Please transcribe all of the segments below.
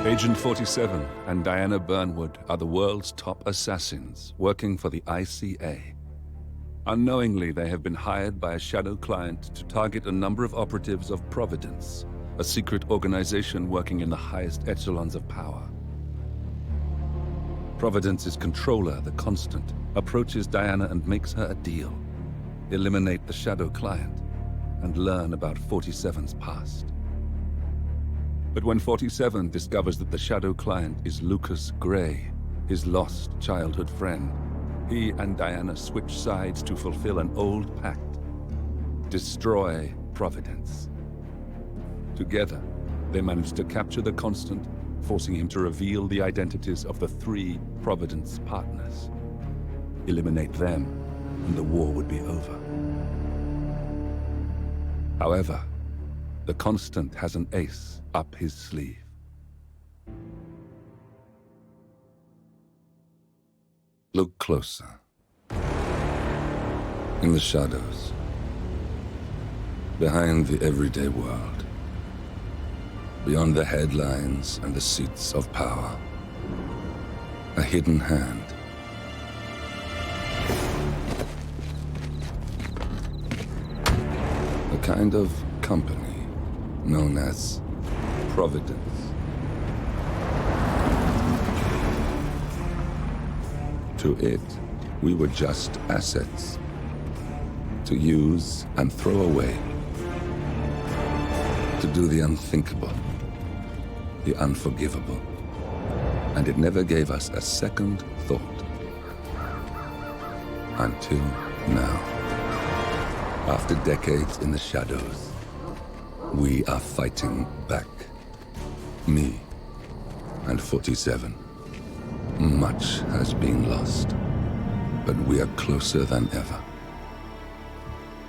Agent 47 and Diana Burnwood are the world's top assassins working for the ICA. Unknowingly, they have been hired by a shadow client to target a number of operatives of Providence, a secret organization working in the highest echelons of power. Providence's controller, the Constant, approaches Diana and makes her a deal. Eliminate the shadow client and learn about 47's past. But when 47 discovers that the shadow client is Lucas Gray, his lost childhood friend, he and Diana switch sides to fulfill an old pact: destroy Providence. Together, they manage to capture the Constant, forcing him to reveal the identities of the 3 Providence partners. Eliminate them, and the war would be over. However, the Constant has an ace up his sleeve. Look closer. In the shadows, behind the everyday world, beyond the headlines and the seats of power, a hidden hand. A kind of company known as Providence. To it, we were just assets to use and throw away, to do the unthinkable, the unforgivable, and it never gave us a second thought. Until now. After decades in the shadows, we are fighting back. Me and 47. Much has been lost, but we are closer than ever.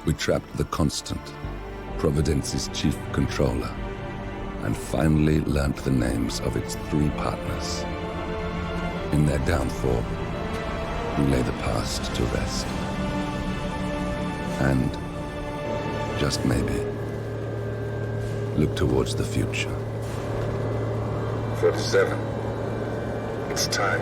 We trapped the Constant, Providence's chief controller, and finally learnt the names of its 3 partners. In their downfall, we lay the past to rest. And, just maybe, look towards the future. 47. It's time.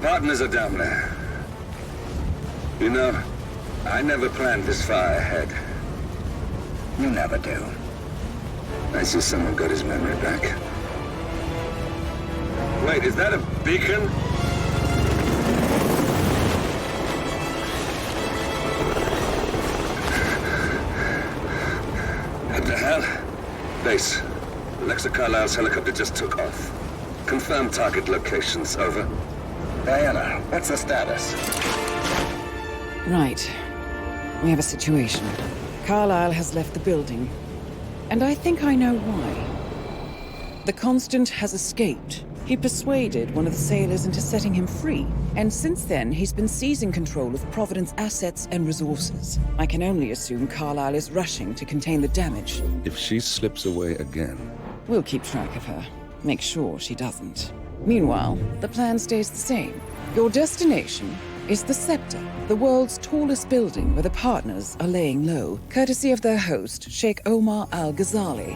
Partners are down there. You know, I never planned this far ahead. You never do. I see someone got his memory back. Wait, is that a beacon? What the hell? Base. Alexa Carlisle's helicopter just took off. Confirm target locations, over. Diana, what's the status? Right. We have a situation. Carlisle has left the building. And I think I know why. The Constant has escaped. He persuaded one of the sailors into setting him free. And since then, he's been seizing control of Providence assets and resources. I can only assume Carlisle is rushing to contain the damage. If she slips away again... We'll keep track of her. Make sure she doesn't. Meanwhile, the plan stays the same. Your destination is the Scepter, the world's tallest building where the partners are laying low, courtesy of their host, Sheikh Omar Al-Ghazali.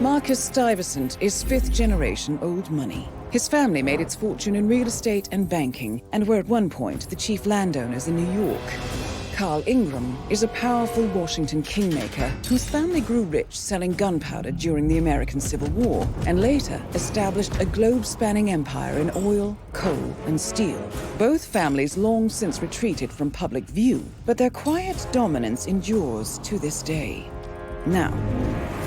Marcus Stuyvesant is 5th-generation old money. His family made its fortune in real estate and banking, and were at one point the chief landowners in New York. Carl Ingram is a powerful Washington kingmaker whose family grew rich selling gunpowder during the American Civil War and later established a globe-spanning empire in oil, coal, and steel. Both families long since retreated from public view, but their quiet dominance endures to this day. Now,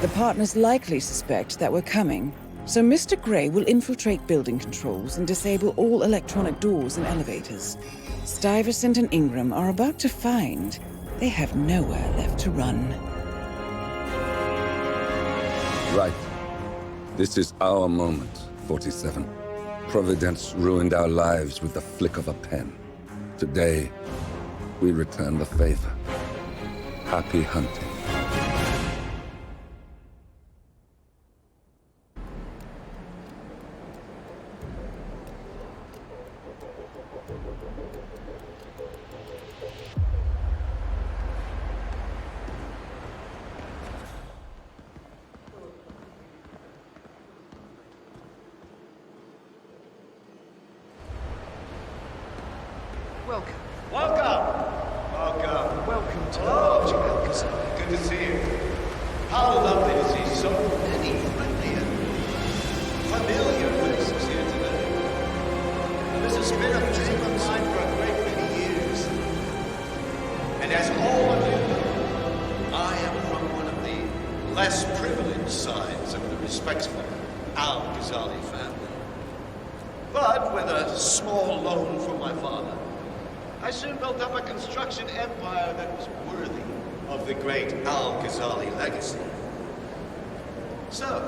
the partners likely suspect that we're coming, so Mr. Gray will infiltrate building controls and disable all electronic doors and elevators. Stuyvesant and Ingram are about to find they have nowhere left to run. Right. This is our moment, 47. Providence ruined our lives with the flick of a pen. Today, we return the favor. Happy hunting. Welcome. Welcome. Welcome to the large Alcazar. Good to see you. How lovely to see so many friendly and familiar faces here today. This has been a dream of mine for a great many years. And as all of you know, I am from one of the less privileged sides of the respectable Al-Ghazali family. But with a small loan from my father, I soon built up a construction empire that was worthy of the great Al-Ghazali legacy. So,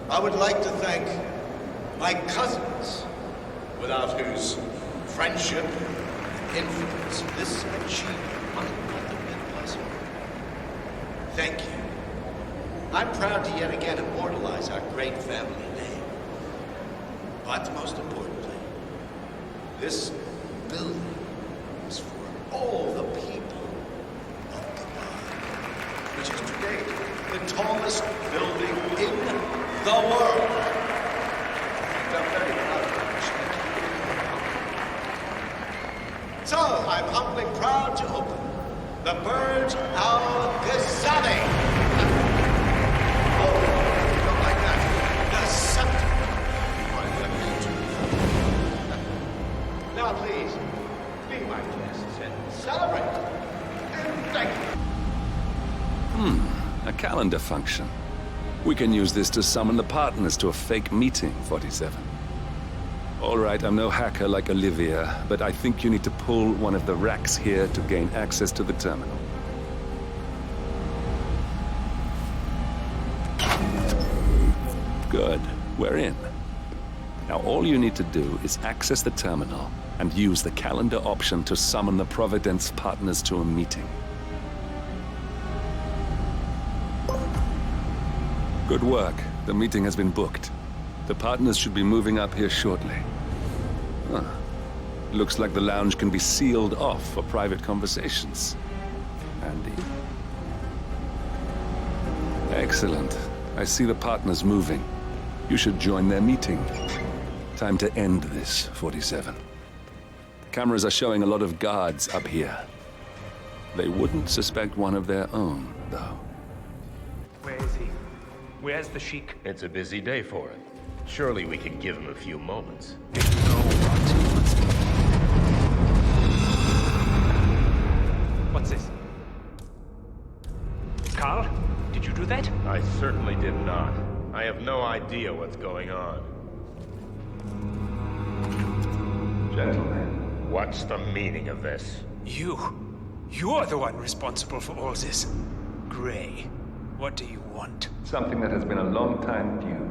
I would like to thank my cousins, without whose friendship and influence this achievement might not have been possible. Thank you. I'm proud to yet again immortalize our great family name. But most importantly, this building is for all the people of Dubai, which is today the tallest building in the world. And I'm very proud of it. So, I'm humbly proud to open the Burj Al Ghazali. Oh, not like that. The scepter. Now, please, be my guests and celebrate. And thank you. A calendar function. We can use this to summon the partners to a fake meeting, 47. All right, I'm no hacker like Olivia, but I think you need to pull one of the racks here to gain access to the terminal. Good, we're in. Now all you need to do is access the terminal and use the calendar option to summon the Providence partners to a meeting. Good work. The meeting has been booked. The partners should be moving up here shortly. Huh. Looks like the lounge can be sealed off for private conversations. Handy. Excellent. I see the partners moving. You should join their meeting. Time to end this, 47. Cameras are showing a lot of guards up here. They wouldn't suspect one of their own, though. Where is he? Where's the Sheik? It's a busy day for him. Surely we can give him a few moments. You know what's this? Carl, did you do that? I certainly did not. I have no idea what's going on. Gentlemen. What's the meaning of this? You're the one responsible for all this. Gray, what do you want? Something that has been a long time due.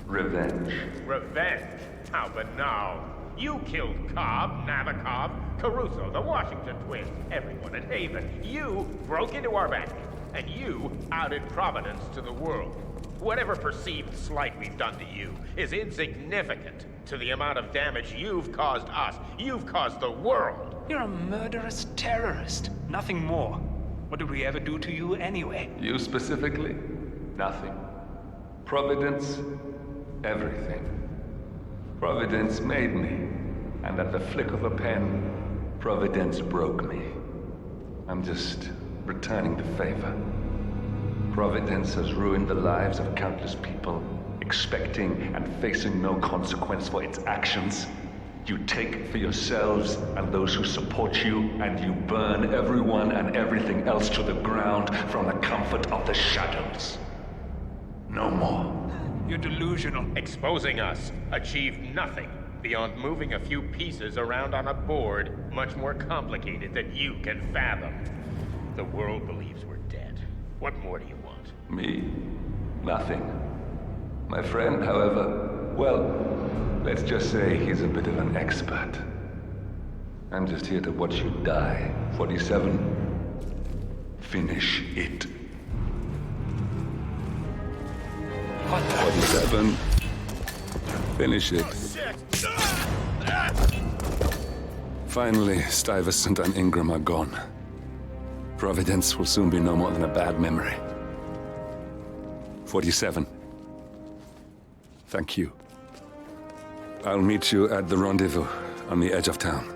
Revenge. Revenge? How banal. You killed Cobb, Nabokov, Caruso, the Washington twins, everyone at Haven. You broke into our bank, and you outed Providence to the world. Whatever perceived slight we've done to you is insignificant to the amount of damage you've caused us. You've caused the world. You're a murderous terrorist. Nothing more. What did we ever do to you anyway? You specifically? Nothing. Providence, everything. Providence made me, and at the flick of a pen, Providence broke me. I'm just returning the favor. Providence has ruined the lives of countless people, expecting and facing no consequence for its actions. You take for yourselves and those who support you, and you burn everyone and everything else to the ground from the comfort of the shadows. No more. You're delusional. Exposing us achieved nothing beyond moving a few pieces around on a board much more complicated than you can fathom. The world believes we're dead. What more do you want? Me? Nothing. My friend, however, well, let's just say he's a bit of an expert. I'm just here to watch you die. 47, finish it. 47, finish it. Finally, Stuyvesant and Ingram are gone. Providence will soon be no more than a bad memory. 47. Thank you. I'll meet you at the rendezvous on the edge of town.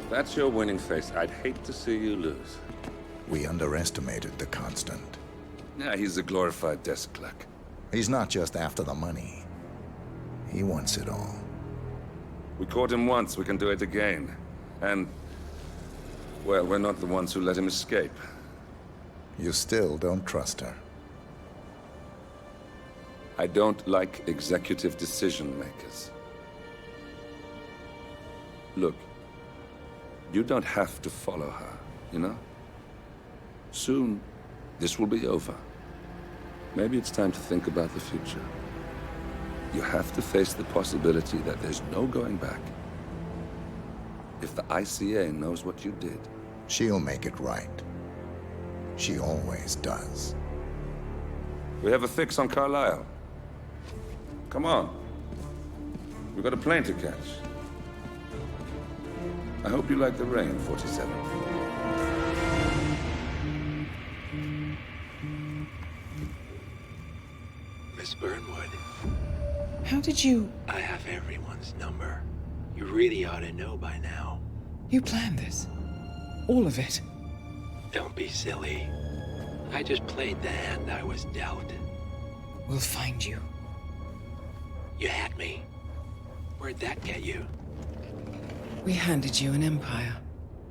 If that's your winning face, I'd hate to see you lose. We underestimated the Constant. Yeah, he's a glorified desk clerk. He's not just after the money. He wants it all. We caught him once, we can do it again. And, well, we're not the ones who let him escape. You still don't trust her. I don't like executive decision makers. Look, you don't have to follow her, you know? Soon, this will be over. Maybe it's time to think about the future. You have to face the possibility that there's no going back. If the ICA knows what you did, She'll make it right. She always does. we have a fix on Carlisle. Come on. We've got a plane to catch. I hope you like the rain, 47. Miss Burnwood, How did you... I have everyone's number. You really ought to know by now. You planned this? All of it? Don't be silly. I just played the hand I was dealt. We'll find you. You had me. Where'd that get you? We handed you an empire.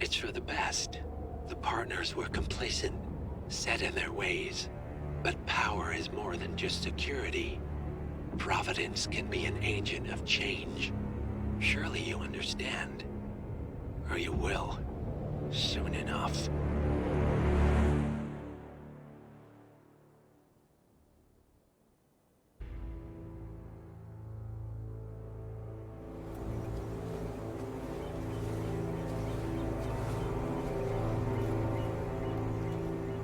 It's for the best. The partners were complacent, set in their ways. But power is more than just security. Providence can be an agent of change. Surely you understand. Or you will. Soon enough.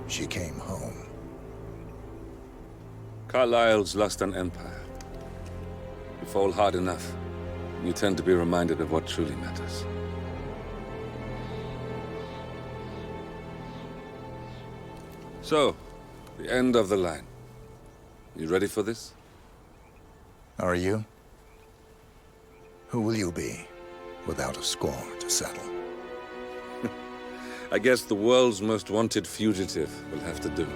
She came home. Carlisle's lost an empire. You fall hard enough, you tend to be reminded of what truly matters. So, the end of the line. You ready for this? Are you? Who will you be without a score to settle? I guess the world's most wanted fugitive will have to do.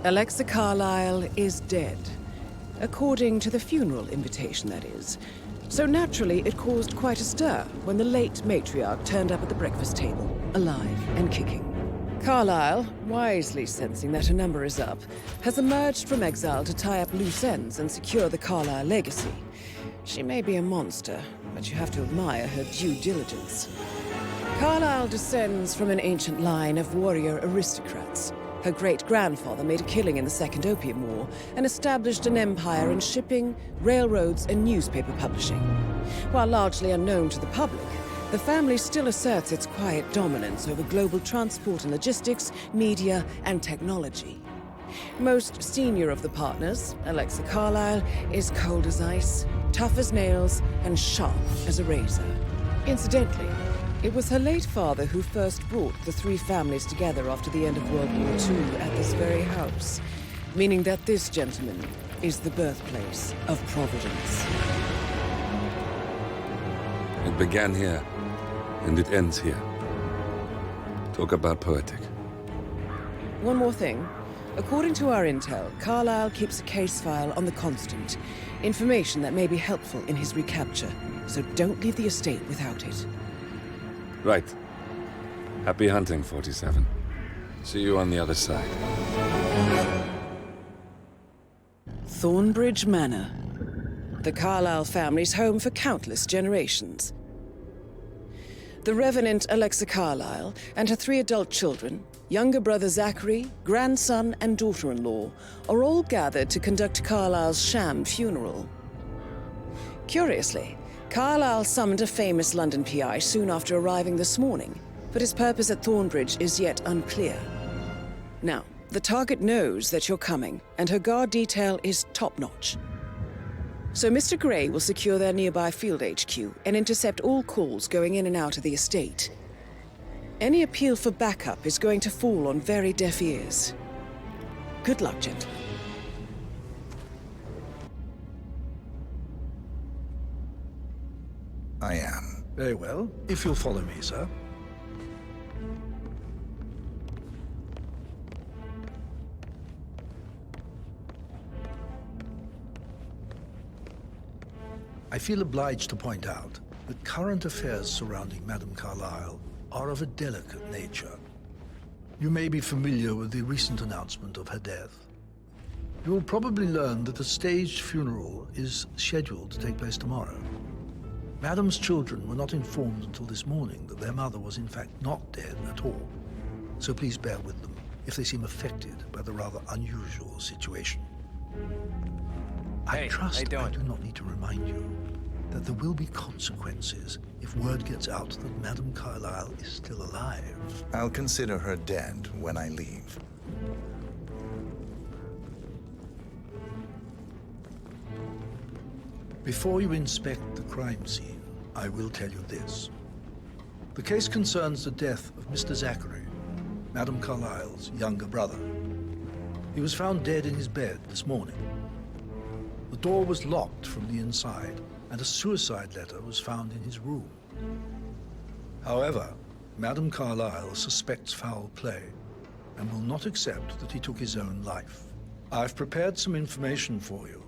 Alexa Carlisle is dead. According to the funeral invitation, that is. So naturally, it caused quite a stir when the late matriarch turned up at the breakfast table, alive and kicking. Carlisle, wisely sensing that her number is up, has emerged from exile to tie up loose ends and secure the Carlisle legacy. She may be a monster, but you have to admire her due diligence. Carlisle descends from an ancient line of warrior aristocrats. Her great-grandfather made a killing in the Second Opium War and established an empire in shipping, railroads, and newspaper publishing. While largely unknown to the public, the family still asserts its quiet dominance over global transport and logistics, media, and technology. Most senior of the partners, Alexa Carlisle, is cold as ice, tough as nails, and sharp as a razor. Incidentally, It was her late father who first brought the three families together after the end of World War II at this very house, meaning that this gentleman is the birthplace of Providence. It began here, and it ends here. Talk about poetic. One more thing. According to our intel, Carlyle keeps a case file on the Constant. Information that may be helpful in his recapture. So don't leave the estate without it. Right. Happy hunting, 47. See you on the other side. Thornbridge Manor. The Carlyle family's home for countless generations. The Revenant Alexa Carlyle and her 3 adult children, younger brother Zachary, grandson and daughter-in-law, are all gathered to conduct Carlyle's sham funeral. Curiously, Carlyle summoned a famous London PI soon after arriving this morning, but his purpose at Thornbridge is yet unclear. Now, the target knows that you're coming, and her guard detail is top-notch. So Mr. Gray will secure their nearby field HQ and intercept all calls going in and out of the estate. Any appeal for backup is going to fall on very deaf ears. Good luck, gentlemen. I am. Very well. If you'll follow me, sir. I feel obliged to point out that current affairs surrounding Madame Carlyle are of a delicate nature. You may be familiar with the recent announcement of her death. You will probably learn that a staged funeral is scheduled to take place tomorrow. Madame's children were not informed until this morning that their mother was in fact not dead at all. So please bear with them if they seem affected by the rather unusual situation. I trust I do not need to remind you that there will be consequences if word gets out that Madame Carlyle is still alive. I'll consider her dead when I leave. Before you inspect the crime scene, I will tell you this. The case concerns the death of Mr. Zachary, Madame Carlyle's younger brother. He was found dead in his bed this morning. The door was locked from the inside, and a suicide letter was found in his room. However, Madame Carlyle suspects foul play and will not accept that he took his own life. I've prepared some information for you,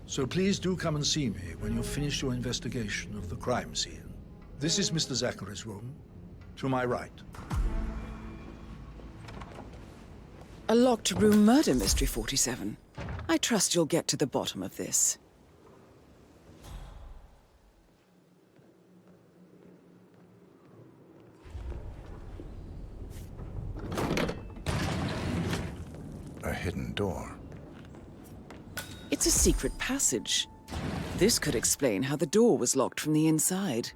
so please do come and see me when you've finished your investigation of the crime scene. This is Mr. Zachary's room, to my right. A locked room murder mystery, 47. I trust you'll get to the bottom of this. A hidden door. It's a secret passage. This could explain how the door was locked from the inside.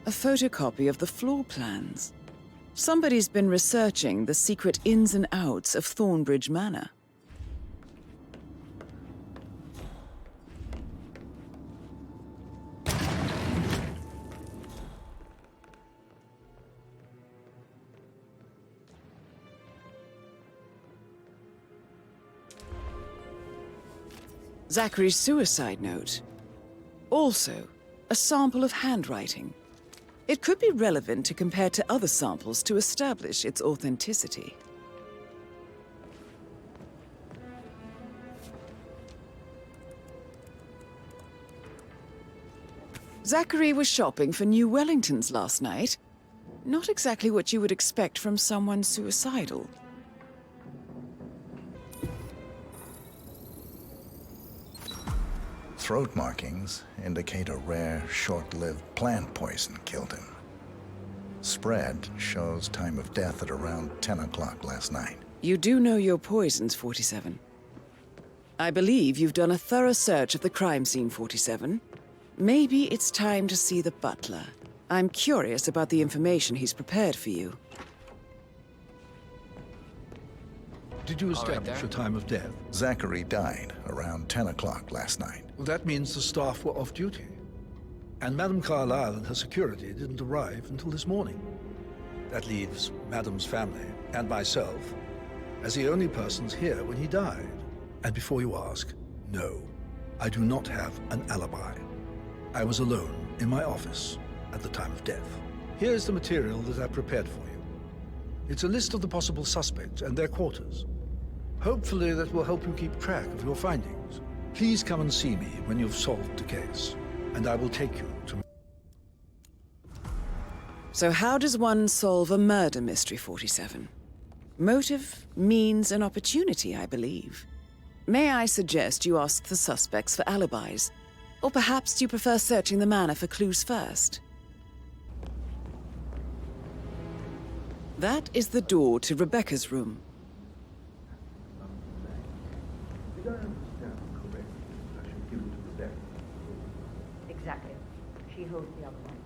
A photocopy of the floor plans. Somebody's been researching the secret ins and outs of Thornbridge Manor. Zachary's suicide note. Also, a sample of handwriting. It could be relevant to compare to other samples to establish its authenticity. Zachary was shopping for new Wellingtons last night. Not exactly what you would expect from someone suicidal. Throat markings indicate a rare, short-lived plant poison killed him. Spread shows time of death at around 10 o'clock last night. You do know your poisons, 47. I believe you've done a thorough search of the crime scene, 47. Maybe it's time to see the butler. I'm curious about the information he's prepared for you. Did you establish a time of death? Zachary died around 10 o'clock last night. Well, that means the staff were off duty. And Madame Carlyle and her security didn't arrive until this morning. That leaves Madame's family and myself as the only persons here when he died. And before you ask, no, I do not have an alibi. I was alone in my office at the time of death. Here's the material that I prepared for you. It's a list of the possible suspects and their quarters. Hopefully that will help you keep track of your findings. Please come and see me when you've solved the case, and I will take you to... So how does one solve a murder mystery, 47? Motive, means, and opportunity, I believe. May I suggest you ask the suspects for alibis? Or perhaps you prefer searching the manor for clues first? That is the door to Rebecca's room. Did I understand correctly that I should give it to Rebecca? Exactly. She holds the other one.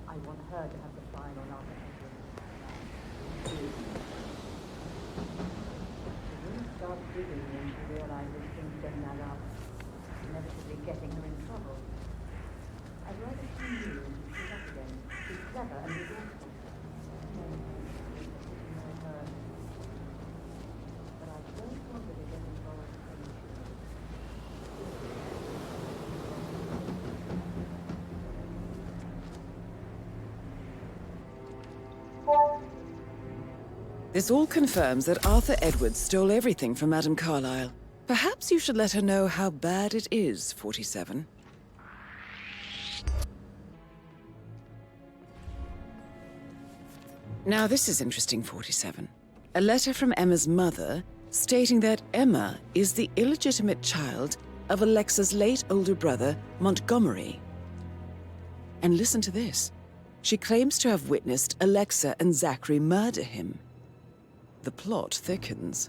I want her to have the final answer. When you start digging and she realizes things don't add up, inevitably getting her in trouble. I'd rather she knew and she's up again. She's clever and resourceful. But I don't want her to get involved in anything. This all confirms that Arthur Edwards stole everything from Madame Carlyle. Perhaps you should let her know how bad it is, 47. Now this is interesting, 47. A letter from Emma's mother stating that Emma is the illegitimate child of Alexa's late older brother, Montgomery. And listen to this. She claims to have witnessed Alexa and Zachary murder him. The plot thickens.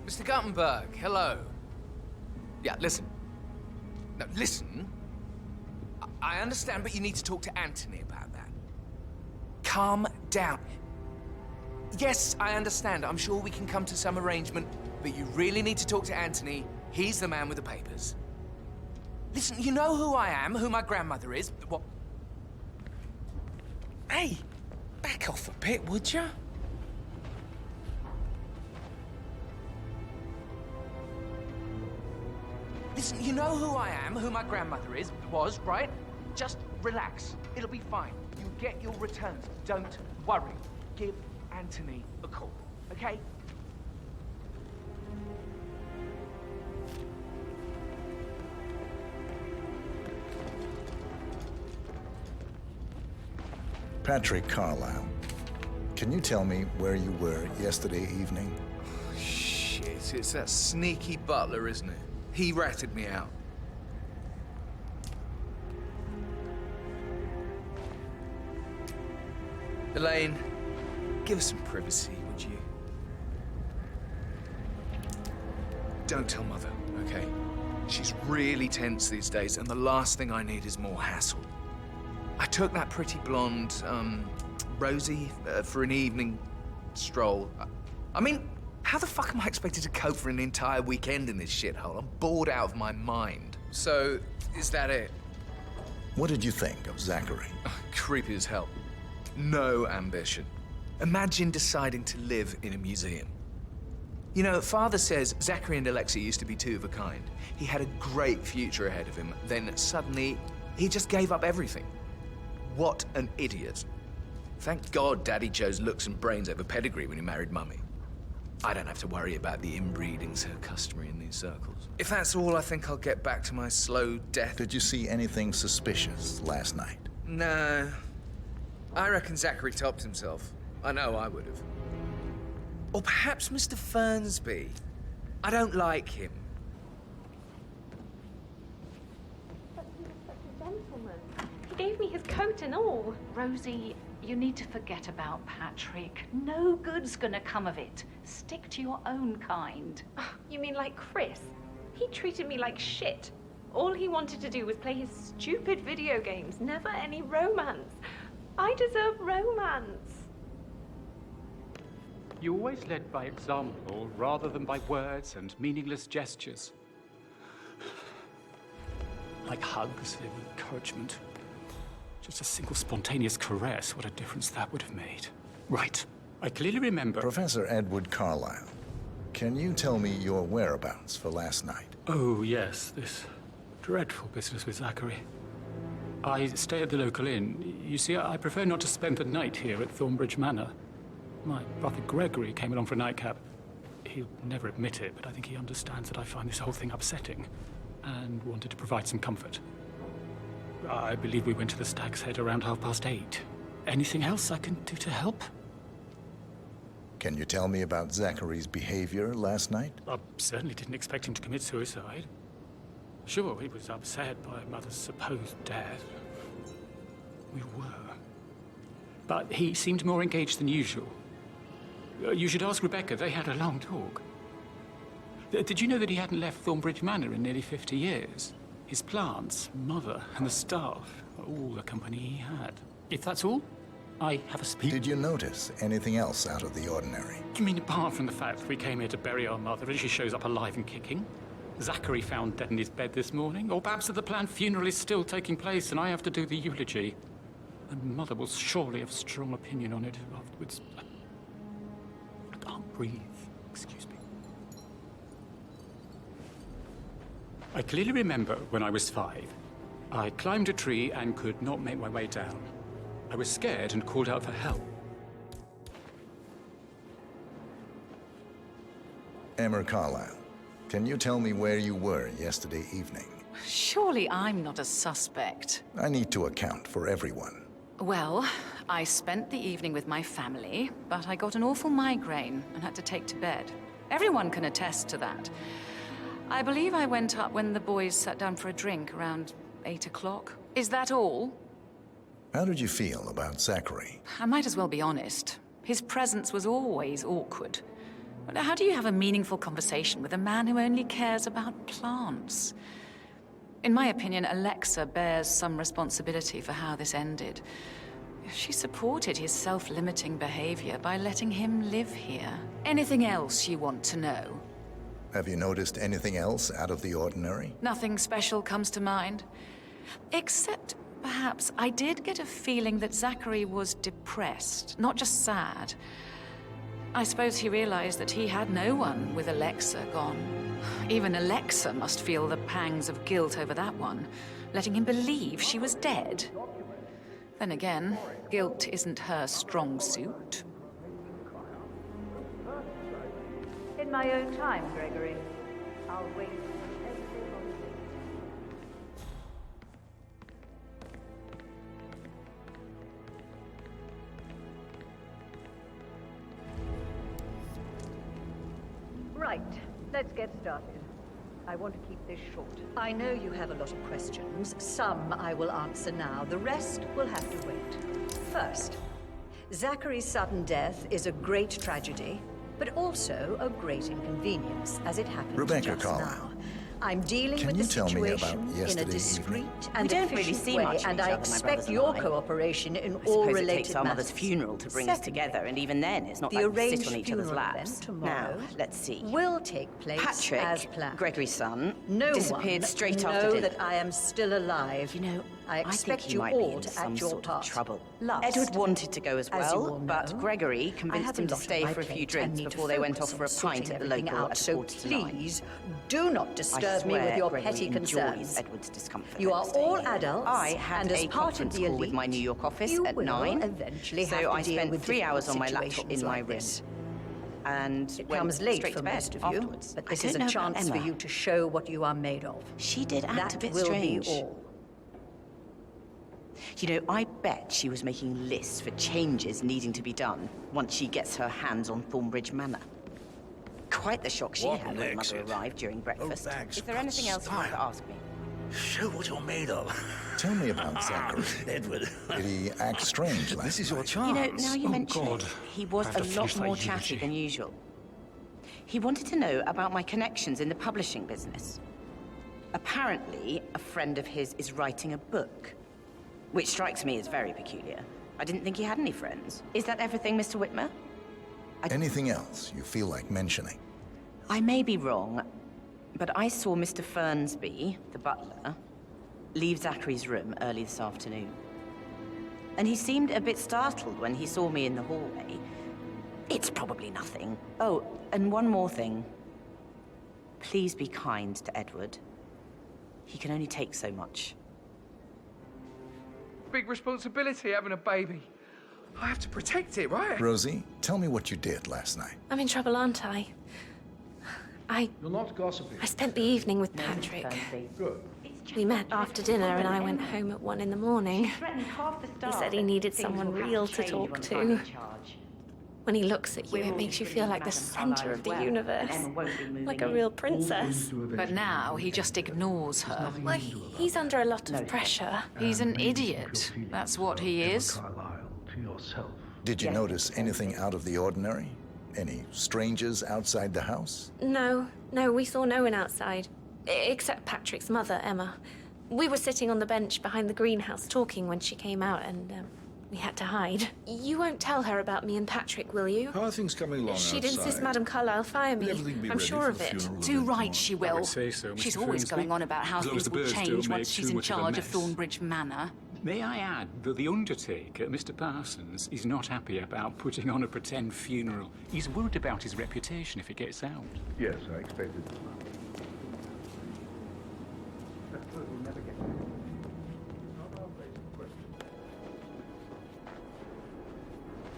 Mr. Guttenberg, hello. Yeah, listen. No, listen. I understand, but you need to talk to Anthony about that. Calm down. Yes, I understand. I'm sure we can come to some arrangement, but you really need to talk to Anthony. He's the man with the papers. Listen, you know who I am, who my grandmother is. What? Hey, back off a bit, would you? Listen, you know who I am, who my grandmother was, right? Just relax. It'll be fine. You get your returns. Don't worry. Give Anthony a call, okay? Patrick Carlyle, can you tell me where you were yesterday evening? Shit, it's that sneaky butler, isn't it? He ratted me out. Elaine, give us some privacy, would you? Don't tell Mother, okay? She's really tense these days, and the last thing I need is more hassle. I took that pretty blonde, Rosie, for an evening stroll. I mean, how the fuck am I expected to cope for an entire weekend in this shithole? I'm bored out of my mind. So, is that it? What did you think of Zachary? Creepy as hell. No ambition. Imagine deciding to live in a museum. You know, Father says Zachary and Alexa used to be two of a kind. He had a great future ahead of him. Then suddenly, he just gave up everything. What an idiot. Thank God Daddy chose looks and brains over pedigree when he married Mummy. I don't have to worry about the inbreeding so customary in these circles. If that's all, I think I'll get back to my slow death. Did you see anything suspicious last night? No. I reckon Zachary topped himself. I know I would have. Or perhaps Mr. Fernsby. I don't like him. But he was such a gentleman. He gave me his coat and all. Rosie, you need to forget about Patrick. No good's gonna come of it. Stick to your own kind. Oh, you mean like Chris? He treated me like shit. All he wanted to do was play his stupid video games, never any romance. I deserve romance. You always led by example rather than by words and meaningless gestures. Like hugs and encouragement. Just a single spontaneous caress, what a difference that would have made. Right. I clearly remember... Professor Edward Carlyle, can you tell me your whereabouts for last night? Oh, yes, this dreadful business with Zachary. I stay at the local inn. You see, I prefer not to spend the night here at Thornbridge Manor. My brother Gregory came along for a nightcap. He'll never admit it, but I think he understands that I find this whole thing upsetting and wanted to provide some comfort. I believe we went to the Stag's Head around 8:30. Anything else I can do to help? Can you tell me about Zachary's behavior last night? I certainly didn't expect him to commit suicide. Sure, he was upset by Mother's supposed death. We were. But he seemed more engaged than usual. You should ask Rebecca. They had a long talk. Did you know that he hadn't left Thornbridge Manor in nearly 50 years? His plants, Mother, and the staff, all the company he had. If that's all, I have a speech. Did you notice anything else out of the ordinary? You mean apart from the fact that we came here to bury our mother and she shows up alive and kicking? Zachary found dead in his bed this morning? Or perhaps that the planned funeral is still taking place and I have to do the eulogy? And Mother will surely have a strong opinion on it afterwards. I can't breathe. Excuse me. I clearly remember when I was 5. I climbed a tree and could not make my way down. I was scared and called out for help. Emma Carlyle, can you tell me where you were yesterday evening? Surely I'm not a suspect. I need to account for everyone. Well, I spent the evening with my family, but I got an awful migraine and had to take to bed. Everyone can attest to that. I believe I went up when the boys sat down for a drink around 8 o'clock. Is that all? How did you feel about Zachary? I might as well be honest. His presence was always awkward. How do you have a meaningful conversation with a man who only cares about plants? In my opinion, Alexa bears some responsibility for how this ended. She supported his self-limiting behavior by letting him live here. Anything else you want to know? Have you noticed anything else out of the ordinary? Nothing special comes to mind. Except, perhaps, I did get a feeling that Zachary was depressed, not just sad. I suppose he realized that he had no one with Alexa gone. Even Alexa must feel the pangs of guilt over that one, letting him believe she was dead. Then again, guilt isn't her strong suit. In my own time, Gregory. I'll wait. Right, let's get started. I want to keep this short. I know you have a lot of questions. Some I will answer now. The rest will have to wait. First, Zachary's sudden death is a great tragedy, but also a great inconvenience, as it happened Rebecca just Carlyle, now. I'm dealing can with you the tell me about situation in a yesterday discreet evening? and We don't really efficient see way, much of and each I other, my expect brothers and your I. cooperation in I all suppose it related takes our mother's matters. funeral to bring us Secondly, together, and even then, it's not the like we arranged sit on each other's funeral laps. event tomorrow Now, let's see. will take place Patrick, as planned. Gregory's son, No disappeared one straight know after dinner. that I am still alive. You know, I think expect he you might be all into to some act your sort part. of trouble. Last, Edward wanted to go as as you well, all but know, Gregory I convinced have him a to lot on stay my for a few plate. I drinks need to before they went focus off for a on sorting pint at the everything local out, at so 8:45. please do not disturb me with your petty concerns. Edward's discomfort. You are next day. all adults, I had and as a part of conference the call with elite, my New York office you at will 9. eventually have So to I deal spent with 3 hours on my difficult laptop in situations my like room. this. And It went comes late straight for to bed most of you, afterwards. but I this don't is a know about chance for Emma. you to show what you are made of. She did act That a bit will strange. be all. You know, I bet she was making lists for changes needing to be done once she gets her hands on Thornbridge Manor. Quite the shock she What had an when Mother exit. arrived during breakfast. thanks, Is there anything else you want to ask me? Show what you're made of. Tell me about Zachary. Edward. Did he act strange last This is your night? chance. You know, now you mention God. it, he was I have a to lot finish that more chatty eulogy. than usual. He wanted to know about my connections in the publishing business. Apparently, a friend of his is writing a book, which strikes me as very peculiar. I didn't think he had any friends. Is that everything, Mr. Whitmer? Anything else you feel like mentioning? I may be wrong, but I saw Mr. Fernsby, the butler, leave Zachary's room early this afternoon. And he seemed a bit startled when he saw me in the hallway. It's probably nothing. Oh, and one more thing. Please be kind to Edward. He can only take so much. Big responsibility having a baby. I have to protect it, right? Rosie, tell me what you did last night. I'm in trouble, aren't I? You're not gossiping. I spent the evening with Patrick. Good. We met after dinner and I went home at 1 in the morning. He said he needed someone real to talk to. When he looks at you, it makes you feel like the center of the universe. Like a real princess. But now he just ignores her. Well, he's under a lot of pressure. He's an idiot. That's what he is. Did you notice anything out of the ordinary? Any strangers outside the house? No, we saw no one outside. Except Patrick's mother, Emma. We were sitting on the bench behind the greenhouse talking when she came out and we had to hide. You won't tell her about me and Patrick, will you? How are things coming along She'd outside? insist Madame Carlyle fire me. I'm sure of it. Too right she will. I would say so, She's Mr. always Fernsby. going on about how As long as things the will birds don't change make once she's too in much of a charge of mess. Thornbridge Manor. May I add that the undertaker, Mr. Parsons, is not happy about putting on a pretend funeral. He's worried about his reputation if it gets out. Yes, I expected.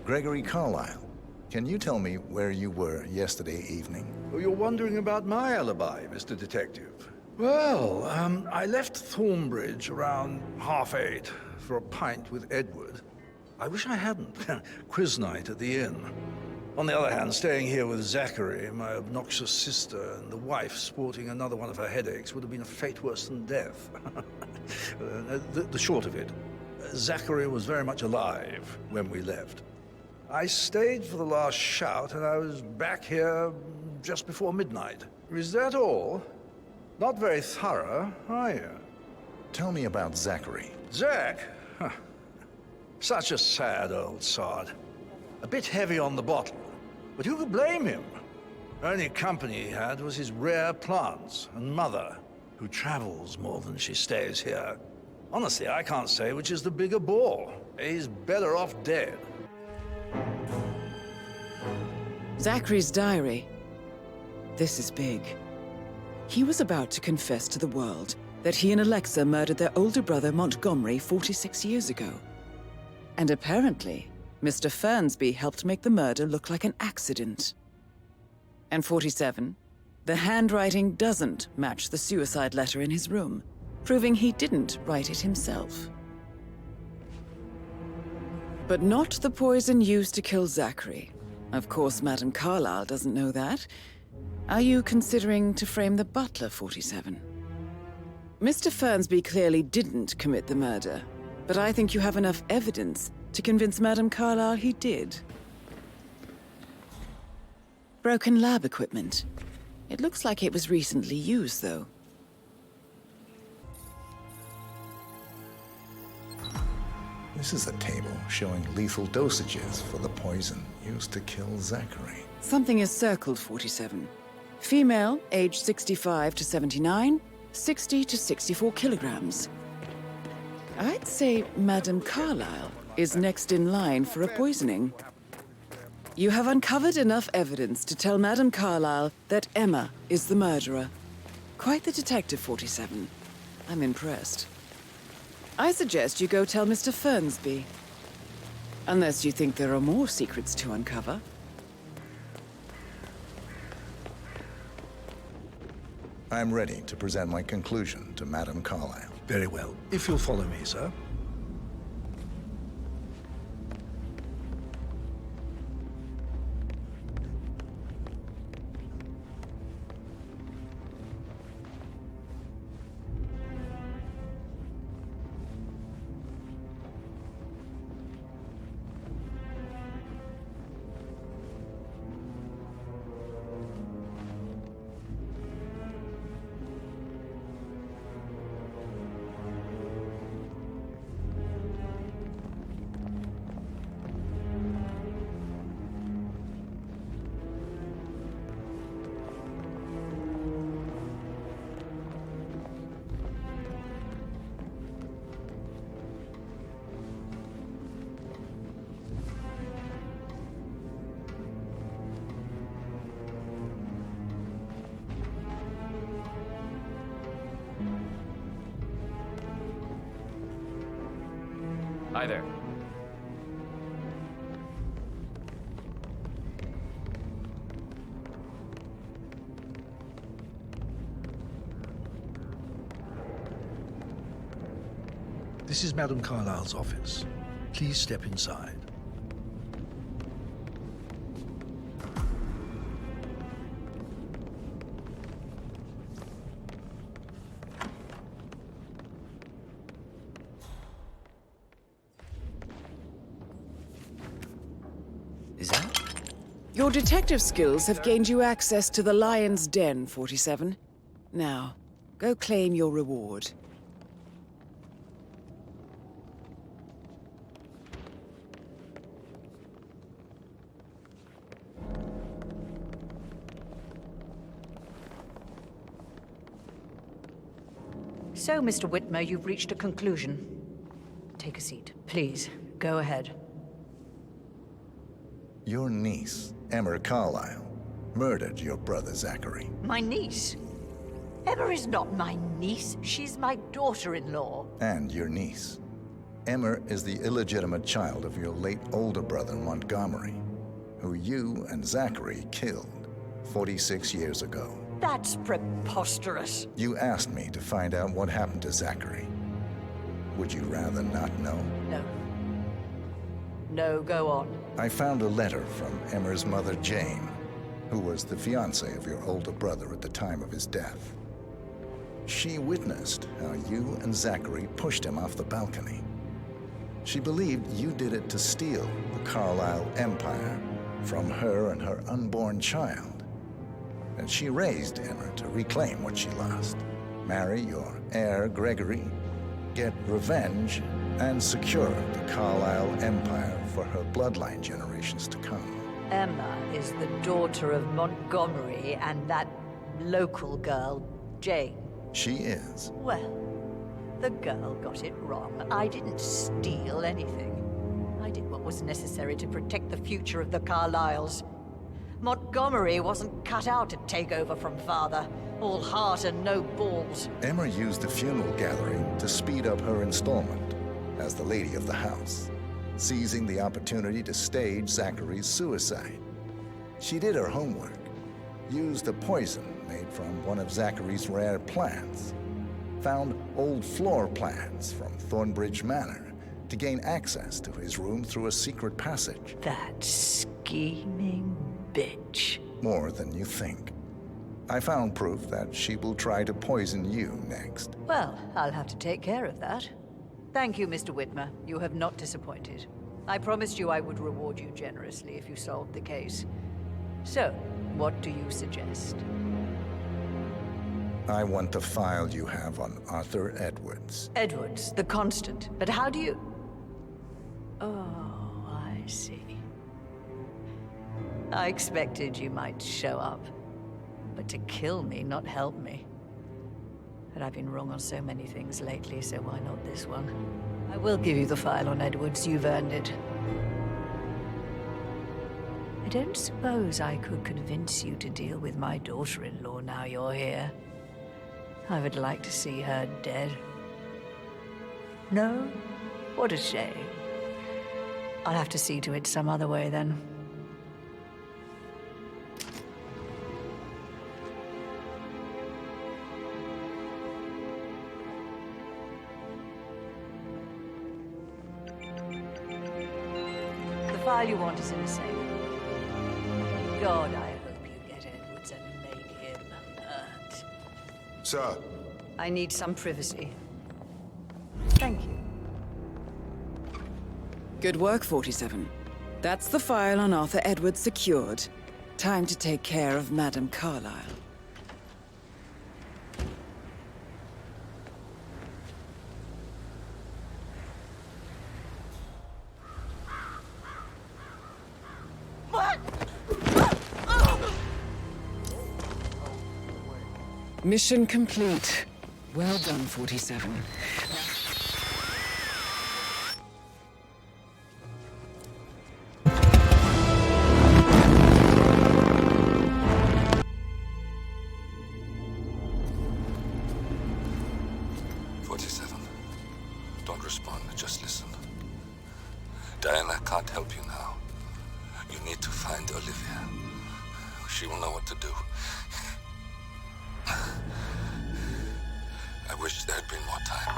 Gregory Carlyle, can you tell me where you were yesterday evening? Oh, you're wondering about my alibi, Mr. Detective. Well, I left Thornbridge around 8:30 for a pint with Edward. I wish I hadn't. Quiz night at the inn. On the other hand, staying here with Zachary, my obnoxious sister, and the wife sporting another one of her headaches would have been a fate worse than death. The short of it, Zachary was very much alive when we left. I stayed for the last shout, and I was back here just before midnight. Is that all? Not very thorough, are you? Tell me about Zachary. Zach? Huh. Such a sad old sod. A bit heavy on the bottle, but who could blame him? Only company he had was his rare plants and mother, who travels more than she stays here. Honestly, I can't say which is the bigger bore. He's better off dead. Zachary's diary. This is big. He was about to confess to the world that he and Alexa murdered their older brother Montgomery 46 years ago. And apparently, Mr. Fernsby helped make the murder look like an accident. And 47, the handwriting doesn't match the suicide letter in his room, proving he didn't write it himself. But not the poison used to kill Zachary. Of course, Madame Carlyle doesn't know that. Are you considering to frame the butler, 47? Mr. Fernsby clearly didn't commit the murder, but I think you have enough evidence to convince Madame Carlyle he did. Broken lab equipment. It looks like it was recently used, though. This is a table showing lethal dosages for the poison used to kill Zachary. Something is circled, 47. Female, age 65 to 79, 60 to 64 kilograms. I'd say Madame Carlyle is next in line for a poisoning. You have uncovered enough evidence to tell Madame Carlyle that Emma is the murderer. Quite the detective, 47. I'm impressed. I suggest you go tell Mr. Fernsby. Unless you think there are more secrets to uncover. I'm ready to present my conclusion to Madame Carlyle. Very well. If you'll follow me, sir. Hi there. This is Madame Carlyle's office. Please step inside. Is that? Your detective skills have gained you access to the Lion's Den, 47. Now, go claim your reward. So, Mr. Whitmer, you've reached a conclusion. Take a seat. Please, go ahead. Your niece, Emma Carlyle, murdered your brother Zachary. My niece? Emma is not my niece. She's my daughter-in-law. And your niece. Emma is the illegitimate child of your late older brother Montgomery, who you and Zachary killed 46 years ago. That's preposterous. You asked me to find out what happened to Zachary. Would you rather not know? No. No, go on. I found a letter from Emma's mother, Jane, who was the fiancée of your older brother at the time of his death. She witnessed how you and Zachary pushed him off the balcony. She believed you did it to steal the Carlyle empire from her and her unborn child. And she raised Emma to reclaim what she lost. Marry your heir, Gregory, get revenge, and secure the Carlyle empire for her bloodline generations to come. Emma is the daughter of Montgomery and that local girl, Jane. She is. Well, the girl got it wrong. I didn't steal anything. I did what was necessary to protect the future of the Carlyles. Montgomery wasn't cut out to take over from father. All heart and no balls. Emma used the funeral gathering to speed up her installment as the lady of the house, seizing the opportunity to stage Zachary's suicide. She did her homework, used a poison made from one of Zachary's rare plants, found old floor plans from Thornbridge Manor to gain access to his room through a secret passage. That scheming bitch. More than you think. I found proof that she will try to poison you next. Well, I'll have to take care of that. Thank you, Mr. Whitmer. You have not disappointed. I promised you I would reward you generously if you solved the case. So, what do you suggest? I want the file you have on Arthur Edwards. Edwards, the Constant. But how do you... Oh, I see. I expected you might show up. But to kill me, not help me. But I've been wrong on so many things lately, so why not this one? I will give you the file on Edwards. You've earned it. I don't suppose I could convince you to deal with my daughter-in-law now you're here. I would like to see her dead. No? What a shame. I'll have to see to it some other way then. The file you want is in the safe. God, I hope you get Edwards and make him hurt. Sir. I need some privacy. Thank you. Good work, 47. That's the file on Arthur Edwards secured. Time to take care of Madame Carlyle. Mission complete. Well done, 47. Don't respond, just listen. she will know what to do. I wish there had been more time.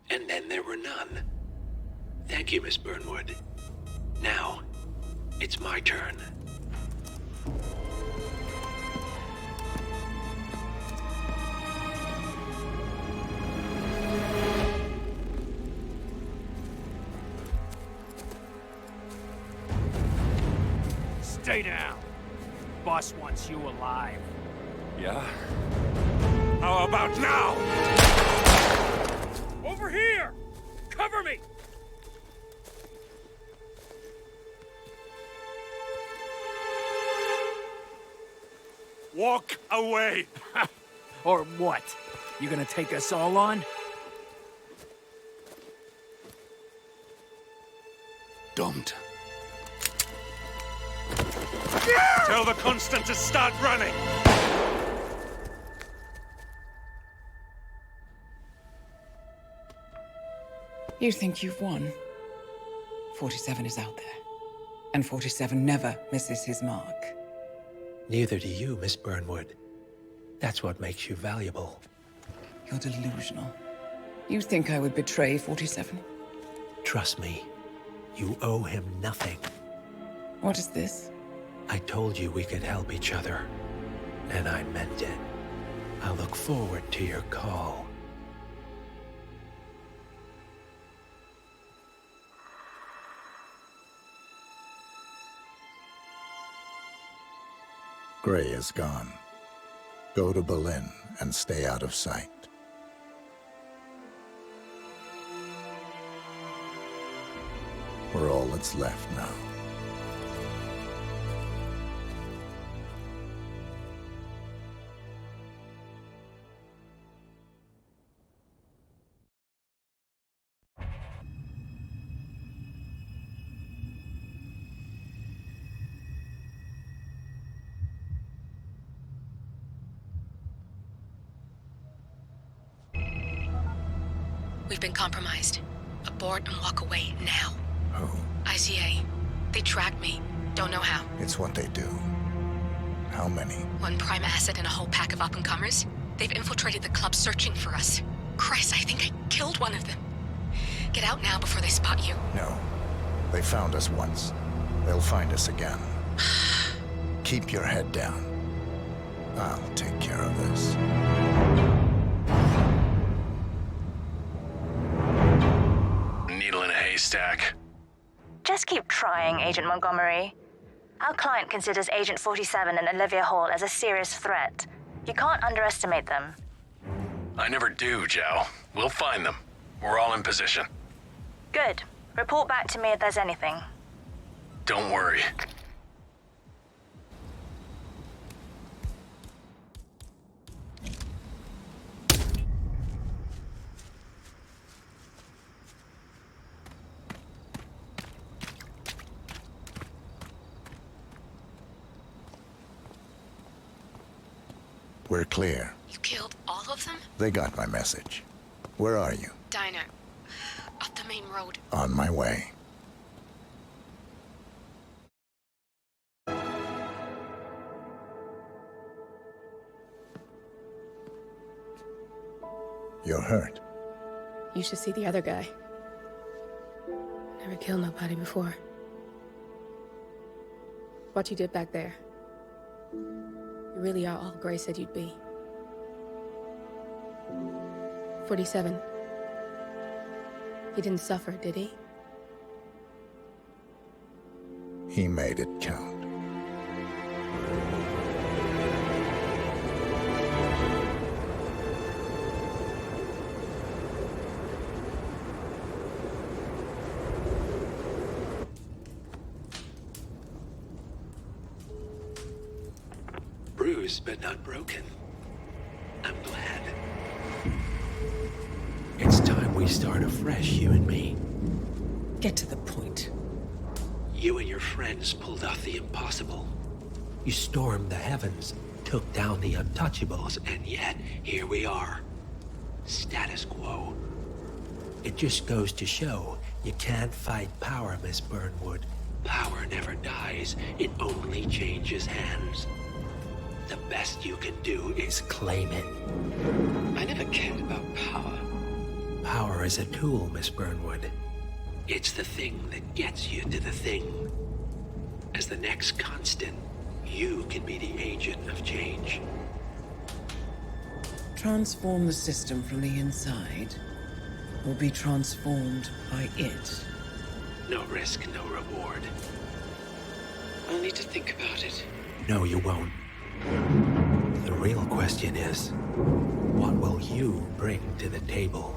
And then there were none. Thank you, Miss Burnwood. Now, it's my turn. Stay down. Boss wants you alive. Yeah? How about now? Over here! Cover me! Walk away! Or what? You gonna take us all on? Don't. Tell the Constant to start running! You think you've won? 47 is out there. And 47 never misses his mark. Neither do you, Miss Burnwood. That's what makes you valuable. You're delusional. You think I would betray 47? Trust me, you owe him nothing. What is this? I told you we could help each other, and I meant it. I look forward to your call. Gray is gone. Go to Berlin and stay out of sight. We're all that's left now. We've been compromised. Abort and walk away now. Who? ICA. They tracked me. Don't know how. It's what they do. How many? One prime asset and a whole pack of up-and-comers. They've infiltrated the club searching for us. Christ, I think I killed one of them. Get out now before they spot you. No. They found us once. They'll find us again. Keep your head down. I'll take care of this. Needle in a haystack. Just keep trying, Agent Montgomery. Our client considers Agent 47 and Olivia Hall as a serious threat. You can't underestimate them. I never do, Joe. We'll find them. We're all in position. Good. Report back to me if there's anything. Don't worry. We're clear. You killed all of them? They got my message. Where are you? Diner. Up the main road. On my way. You're hurt. You should see the other guy. Never killed nobody before. What you did back there. You really are all Gray said you'd be. 47. He didn't suffer, did he? He made it count. Bruised but not broken. I'm glad. It's time we start afresh, you and me. Get to the point. You and your friends pulled off the impossible. You stormed the heavens, took down the untouchables, and yet here we are. Status quo. It just goes to show you can't fight power, Miss Burnwood. Power never dies, it only changes hands. The best you can do is claim it. I never cared about power. Power is a tool, Miss Burnwood. It's the thing that gets you to the thing. As the next constant, you can be the agent of change. Transform the system from the inside, or be transformed by it. No risk, no reward. I'll need to think about it. No, you won't. The real question is, what will you bring to the table?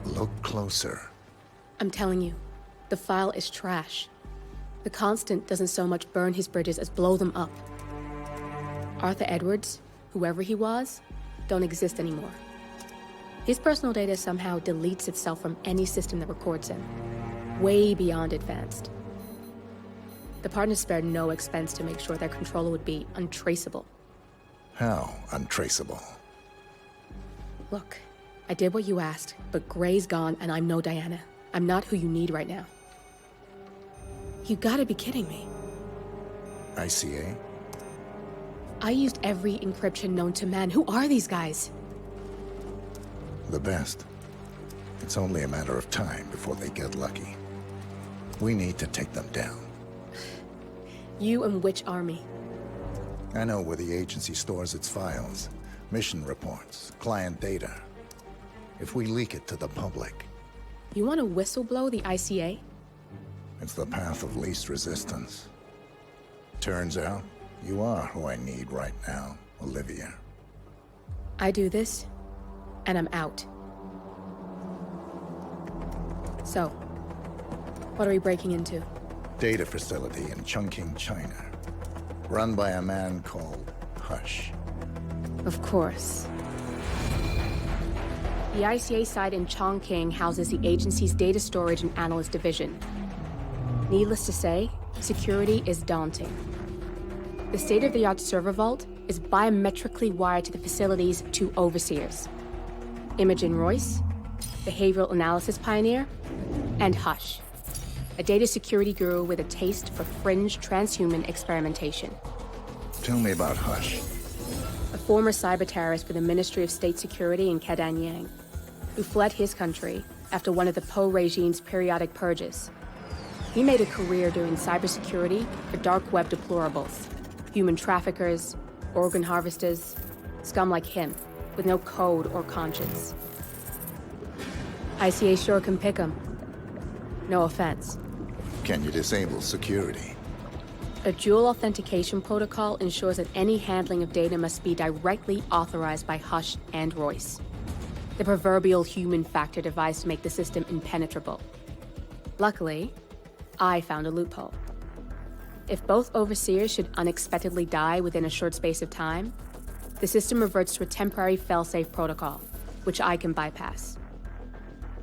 Look closer. I'm telling you, the file is trash. The Constant doesn't so much burn his bridges as blow them up. Arthur Edwards, whoever he was, don't exist anymore. His personal data somehow deletes itself from any system that records him. Way beyond advanced. The partners spared no expense to make sure their controller would be untraceable. How untraceable? Look, I did what you asked, but Gray's gone and I'm no Diana. I'm not who you need right now. You gotta be kidding me. ICA? I used every encryption known to man. Who are these guys? The best. It's only a matter of time before they get lucky. We need to take them down. You and which army? I know where the agency stores its files, mission reports, client data. If we leak it to the public... You want to whistleblow the ICA? It's the path of least resistance. Turns out, you are who I need right now, Olivia. I do this, and I'm out. So, what are we breaking into? Data facility in Chongqing, China. Run by a man called Hush. Of course. The ICA site in Chongqing houses the agency's data storage and analyst division. Needless to say, security is daunting. The state-of-the-art server vault is biometrically wired to the facility's two overseers. Imogen Royce, behavioral analysis pioneer, and Hush, a data security guru with a taste for fringe transhuman experimentation. Tell me about Hush. A former cyber terrorist for the Ministry of State Security in Kadanyang, who fled his country after one of the Po regime's periodic purges. He made a career doing cybersecurity for dark web deplorables, human traffickers, organ harvesters, scum like him, with no code or conscience. ICA sure can pick him. No offense. Can you disable security? A dual authentication protocol ensures that any handling of data must be directly authorized by Hush and Royce. The proverbial human factor device to make the system impenetrable. Luckily, I found a loophole. If both overseers should unexpectedly die within a short space of time, the system reverts to a temporary fail-safe protocol, which I can bypass.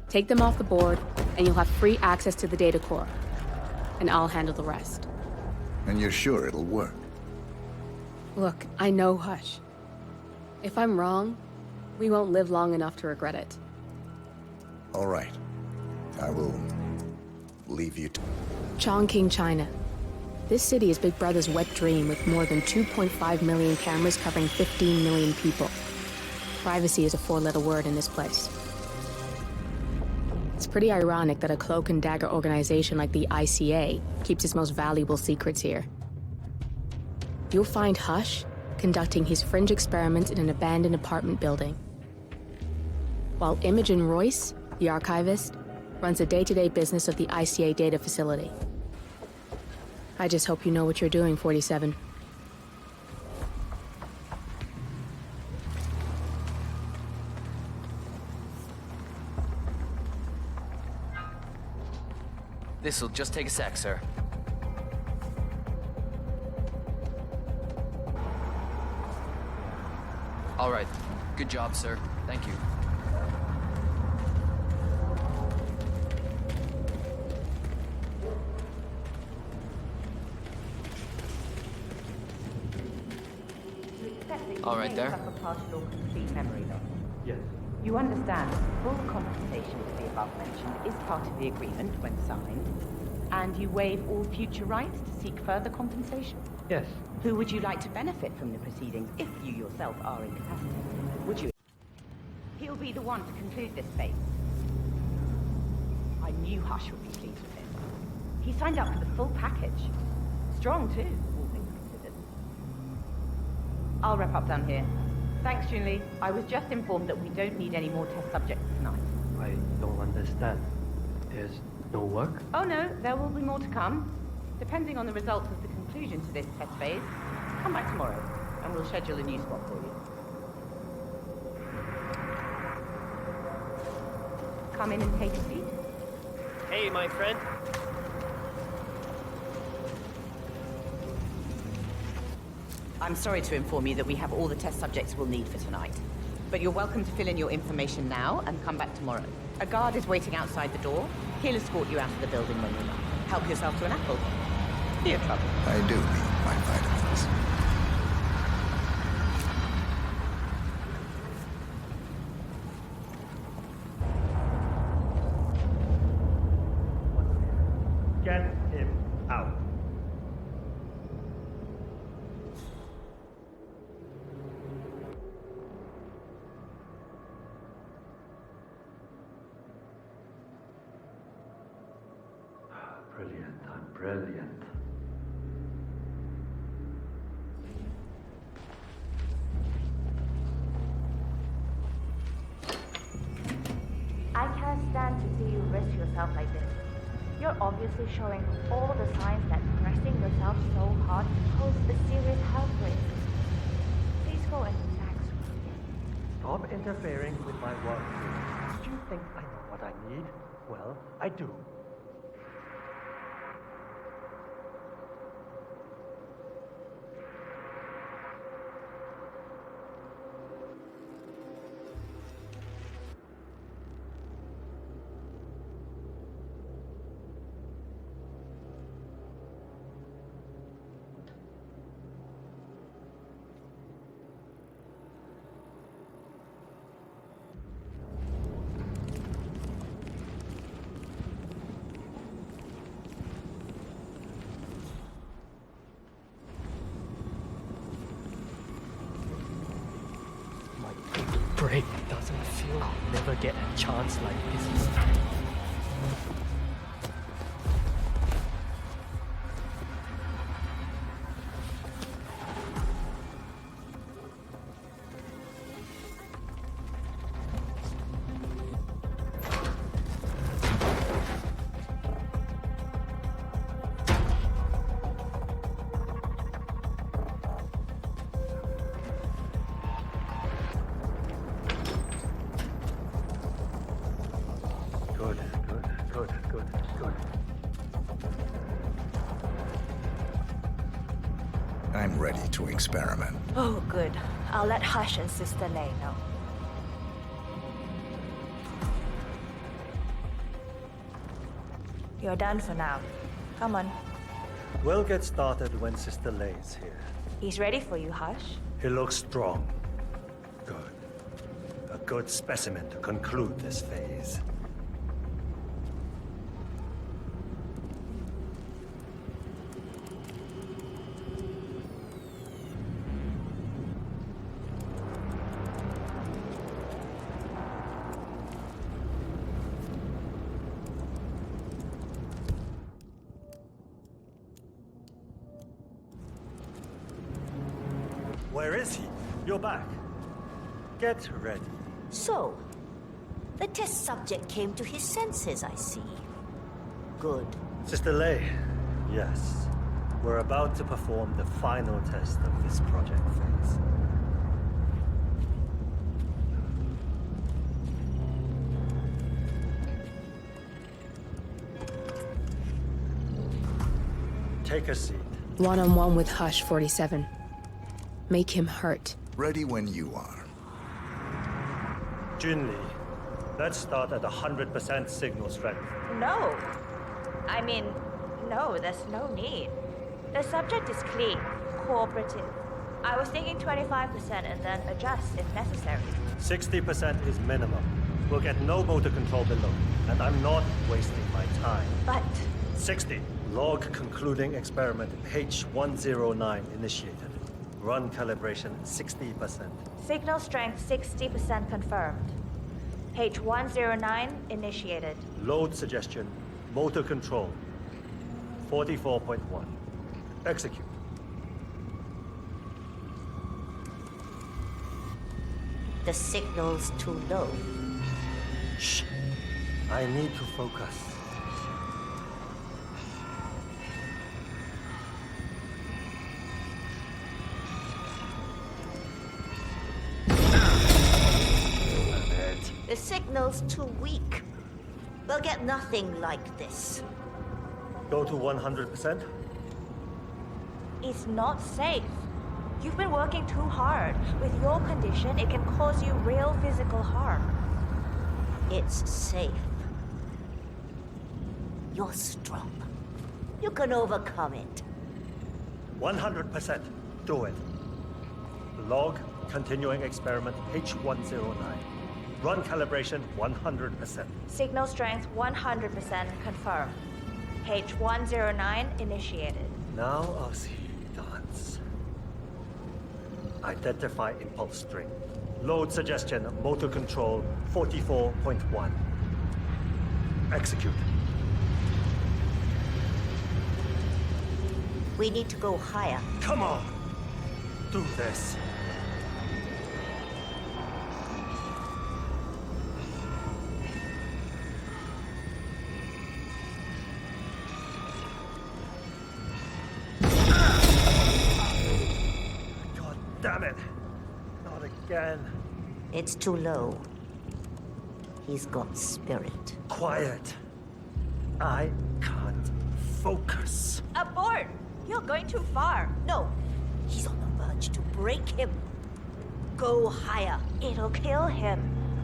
Take them off the board, and you'll have free access to the data core. And I'll handle the rest. And you're sure it'll work? Look, I know Hush. If I'm wrong, we won't live long enough to regret it. All right. I will leave you to... Chongqing, China. This city is Big Brother's wet dream with more than 2.5 million cameras covering 15 million people. Privacy is a four-letter word in this place. It's pretty ironic that a cloak and dagger organization like the ICA keeps its most valuable secrets here. You'll find Hush conducting his fringe experiments in an abandoned apartment building, while Imogen Royce, the archivist, runs the day-to-day business of the ICA data facility. I just hope you know what you're doing, 47. This'll just take a sec, sir. All right. Good job, sir. Thank you. All right, there. Suffer partial or complete memory loss. Yes. You understand that full compensation for the above mentioned is part of the agreement when signed, and you waive all future rights to seek further compensation? Yes. Who would you like to benefit from the proceedings if you yourself are incapacitated? Would you? He'll be the one to conclude this phase. I knew Hush would be pleased with him. He signed up for the full package. Strong too, all things considered. I'll wrap up down here. Thanks, Junli. I was just informed that we don't need any more test subjects tonight. I don't understand. There's no work? Oh no, there will be more to come. Depending on the results of the conclusion to this test phase, come back tomorrow and we'll schedule a new spot for you. Come in and take a seat. Hey, my friend. I'm sorry to inform you that we have all the test subjects we'll need for tonight. But you're welcome to fill in your information now and come back tomorrow. A guard is waiting outside the door. He'll escort you out of the building when you're done. Help yourself to an apple. Be a trouble. I do need my vitamins. Get him out. Brilliant, I'm brilliant. I can't stand to see you risk yourself like this. You're obviously showing all the signs that pressing yourself so hard poses a serious health risk. Please go and relax. Stop interfering with my work. Do you think I know what I need? Well, I do. Break doesn't feel I'll never get a chance like this. Good. I'm ready to experiment. Oh, good. I'll let Hush and Sister Lei know. You're done for now. Come on. We'll get started when Sister Lei's here. He's ready for you, Hush. He looks strong. Good. A good specimen to conclude this phase. Where is he? You're back. Get ready. So, the test subject came to his senses, I see. Good. Sister Lei, yes. We're about to perform the final test of this project phase. Take a seat. One-on-one with Hush 47. Make him hurt. Ready when you are. Junli, let's start at 100% signal strength. No. I mean, no, there's no need. The subject is clean, cooperative, I was thinking 25% and then adjust if necessary. 60% is minimum. We'll get no motor control below, and I'm not wasting my time. But 60. Log concluding experiment H109 initiated. Run calibration 60%. signal strength 60% confirmed. H109 initiated. Load suggestion, motor control 44.1. Execute. The signal's too low. Shh. I need to focus. The signal's too weak. We'll get nothing like this. Go to 100%. It's not safe. You've been working too hard. With your condition, it can cause you real physical harm. It's safe. You're strong. You can overcome it. 100%. Do it. Log continuing experiment H109. Run calibration 100%. Signal strength 100% confirmed. H109 initiated. Now I'll see you dance. Identify impulse string. Load suggestion, motor control 44.1. Execute. We need to go higher. Come on! Do this. God damn it! Not again. It's too low. He's got spirit. Quiet. I can't focus. Abort! You're going too far. No, he's on the verge to break him. Go higher. It'll kill him.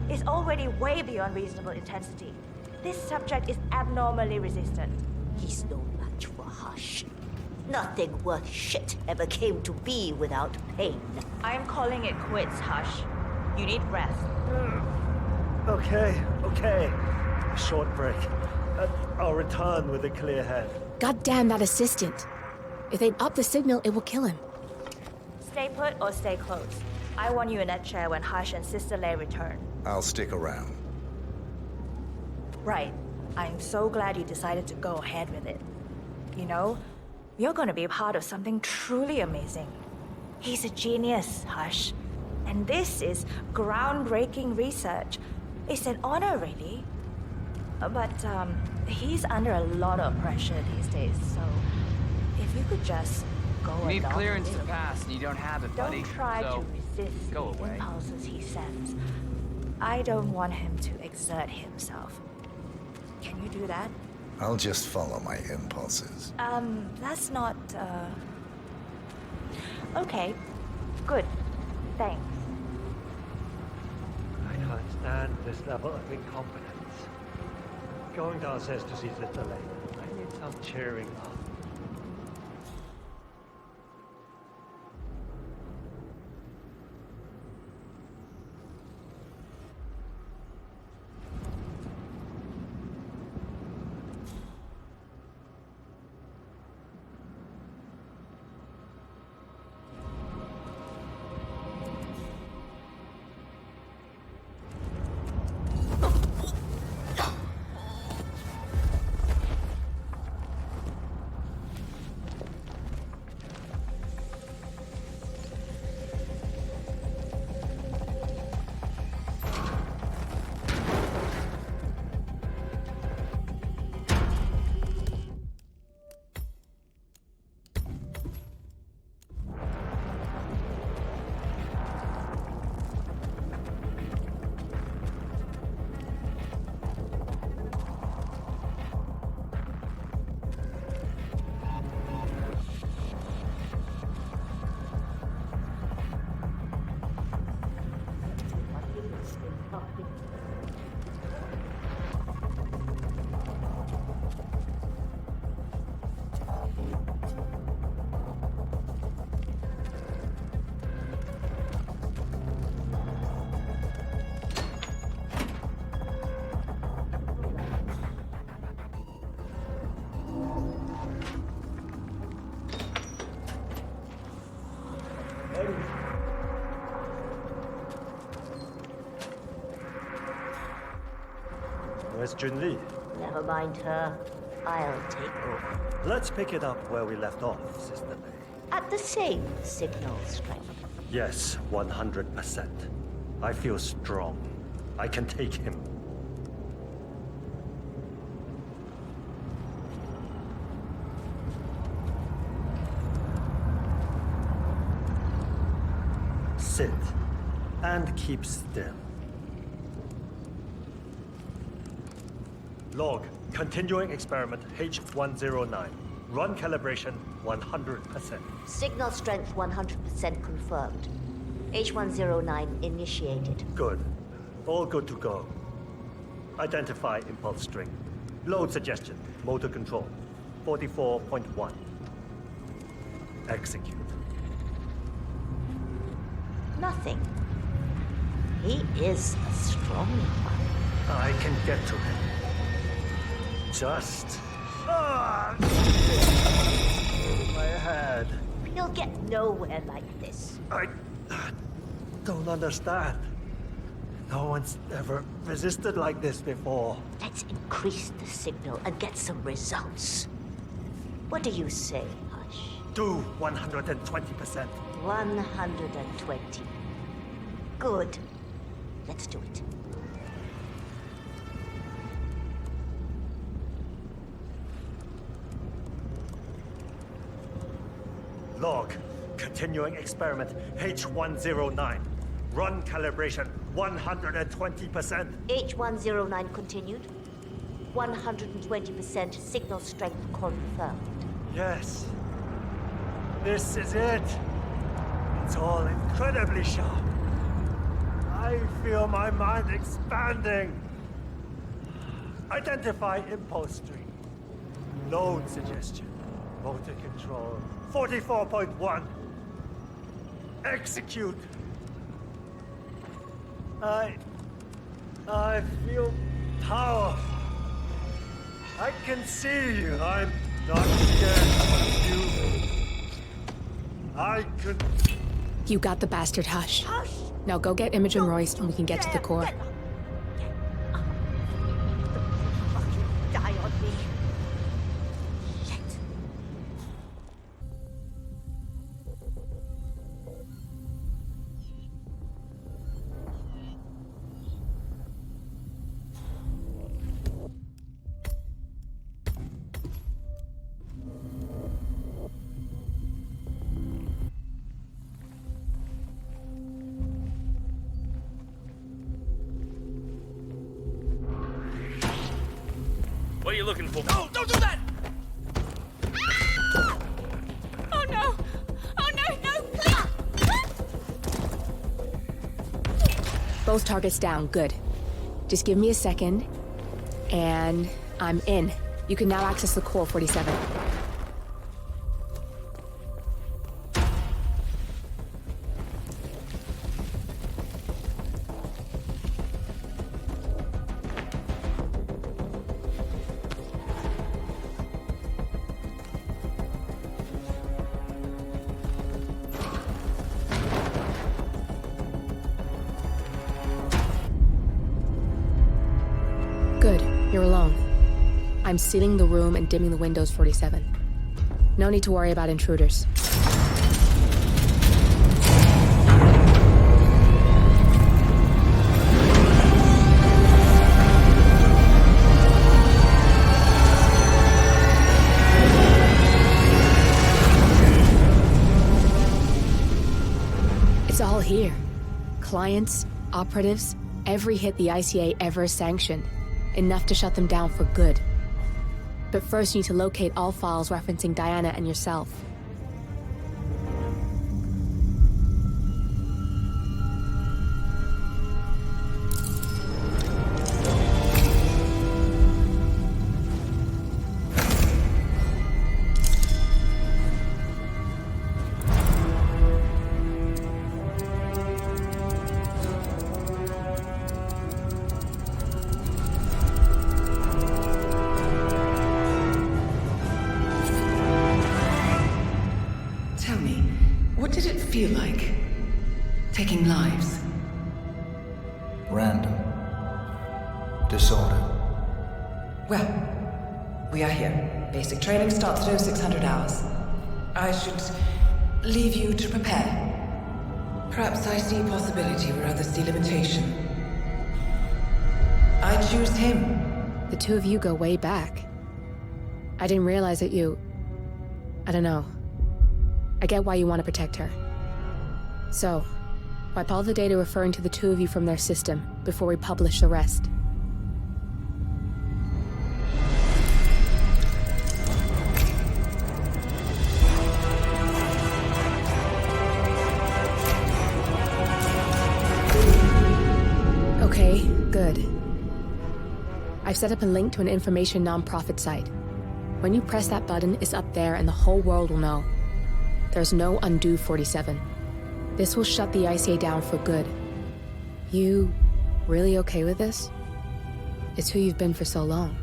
It's already way beyond reasonable intensity. This subject is abnormally resistant. He's no match for Hush. Nothing worth shit ever came to be without pain. I'm calling it quits, Hush. You need rest. Okay. A short break. I'll return with a clear head. God damn that assistant. If they up the signal, it will kill him. Stay put or stay close. I want you in that chair when Hush and Sister Lei return. I'll stick around. Right. I'm so glad you decided to go ahead with it. You know, you're gonna be a part of something truly amazing. He's a genius, Hush. And this is groundbreaking research. It's an honor, really. But, he's under a lot of pressure these days, so if you could just go along. You need clearance with to it. pass, and you don't have it, buddy. Don't try so to resist go the away. impulses he sends. I don't want him to exert himself. Can you do that? I'll just follow my impulses. That's not, Okay. Good. Thanks. I can't stand this level of incompetence. Going downstairs to see Sister Lei. I need some cheering up. Miss Junli. Never mind her. I'll take over. Let's pick it up where we left off, Sister May. At the same signal strength. Yes, 100%. I feel strong. I can take him. Sit and keep still. Log, continuing experiment H109. Run calibration 100%. Signal strength 100% confirmed. H109 initiated. Good. All good to go. Identify impulse string. Load suggestion. Motor control. 44.1. Execute. Nothing. He is a strong one. I can get to him. Just... my head. You'll get nowhere like this. I don't understand. No one's ever resisted like this before. Let's increase the signal and get some results. What do you say, Hush? Do 120%. 120. Good. Let's do it. Log, continuing experiment H109. Run calibration 120%. H109 continued. 120% signal strength confirmed. Yes. This is it. It's all incredibly sharp. I feel my mind expanding. Identify impulse string. Load suggestion. Motor control. 44.1. Execute. I feel power. I can see you. I'm not scared of you. I could... You got the bastard, Hush. Hush! Now go get Imogen Royce and we can get to the core. Die on me. Shit. What are you looking for? No, don't do that! Oh no! Oh no, no, please! Both targets down, good. Just give me a second, and I'm in. You can now access the core, 47. Good, you're alone. I'm sealing the room and dimming the windows, 47. No need to worry about intruders. It's all here. Clients, operatives, every hit the ICA ever sanctioned. Enough to shut them down for good. But first you need to locate all files referencing Diana and yourself. feel like? Taking lives? Random. Disorder. We are here. Basic training starts at 0600 hours. I should leave you to prepare. Perhaps I see possibility where others see limitation. I choose him. The two of you go way back. I didn't realize that you... I don't know. I get why you want to protect her. So, wipe all the data referring to the two of you from their system before we publish the rest. Okay, good. I've set up a link to an information nonprofit site. When you press that button, it's up there and the whole world will know. There's no undo 47. This will shut the ICA down for good. You really okay with this? It's who you've been for so long.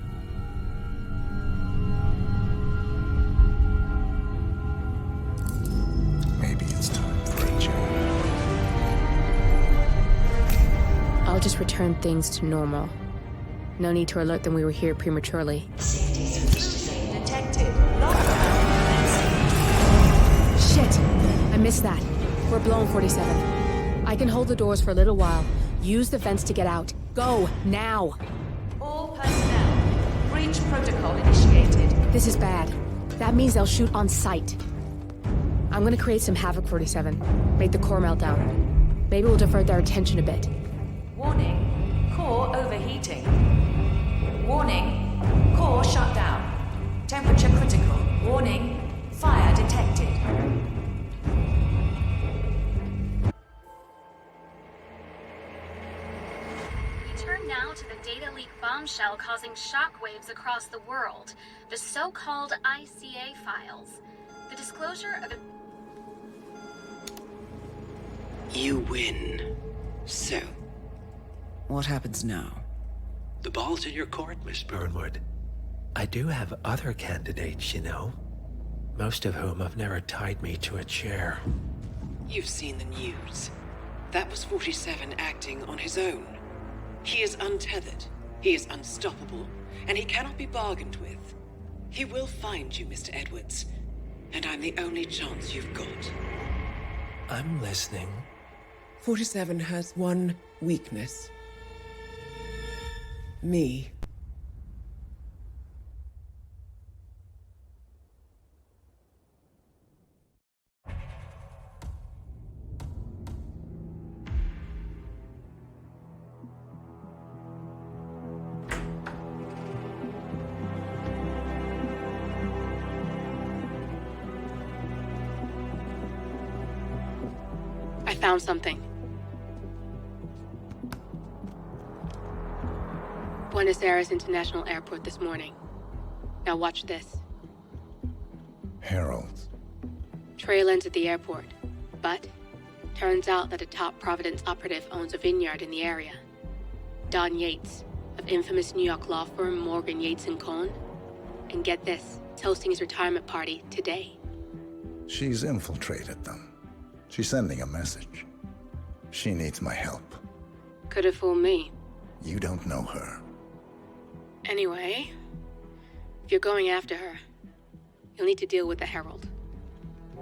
Maybe it's time for a change. I'll just return things to normal. No need to alert them we were here prematurely. Detected. Shit! I missed that. We're blown, 47. I can hold the doors for a little while. Use the vents to get out. Go, now! All personnel. Breach protocol initiated. This is bad. That means they'll shoot on sight. I'm gonna create some havoc, 47. Make the core melt down. Maybe we'll divert their attention a bit. Warning. Core overheating. Warning. Core shut down. Temperature critical. Warning. Fire detected. We turn now to the data leak bombshell causing shockwaves across the world, the so-called ICA files. The disclosure of... You win. So, What happens now? the ball's in your court, Miss Burnwood. I do have other candidates, you know. Most of whom have never tied me to a chair. You've seen the news. That was 47 acting on his own. He is untethered, he is unstoppable, and he cannot be bargained with. He will find you, Mr. Edwards, and I'm the only chance you've got. I'm listening. 47 has one weakness. Me. I found something. Buenos Aires International Airport this morning. Now watch this. Heralds. Trail ends at the airport, but turns out that a top Providence operative owns a vineyard in the area. Don Yates, of infamous New York law firm Morgan, Yates & Cohn. And get this, it's hosting his retirement party today. She's infiltrated them. She's sending a message. She needs my help. Could have fooled me. You don't know her. Anyway, if you're going after her, you'll need to deal with the Herald.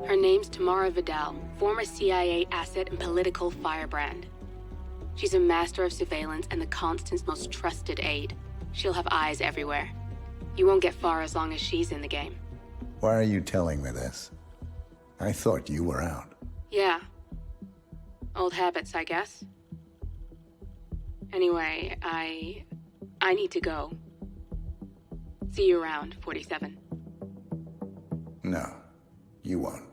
Her name's Tamara Vidal, former CIA asset and political firebrand. She's a master of surveillance and the Constant's most trusted aide. She'll have eyes everywhere. You won't get far as long as she's in the game. Why are you telling me this? I thought you were out. Yeah. Old habits, I guess. Anyway, I need to go. See you around, 47. No, you won't.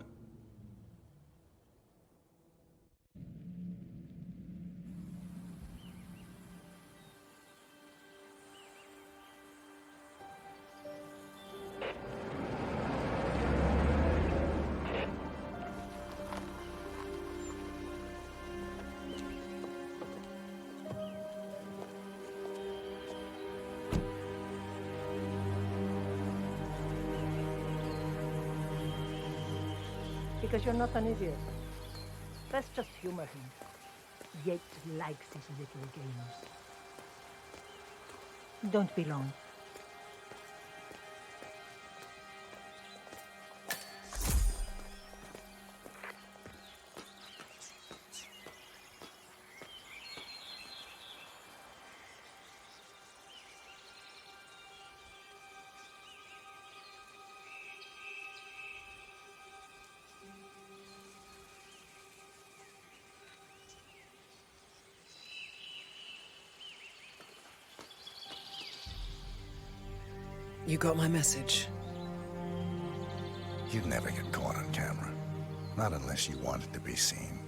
Because you're not an idiot. Let's just humor him. Yates likes his little games. Don't be long. You got my message. You'd never get caught on camera. Not unless you wanted to be seen.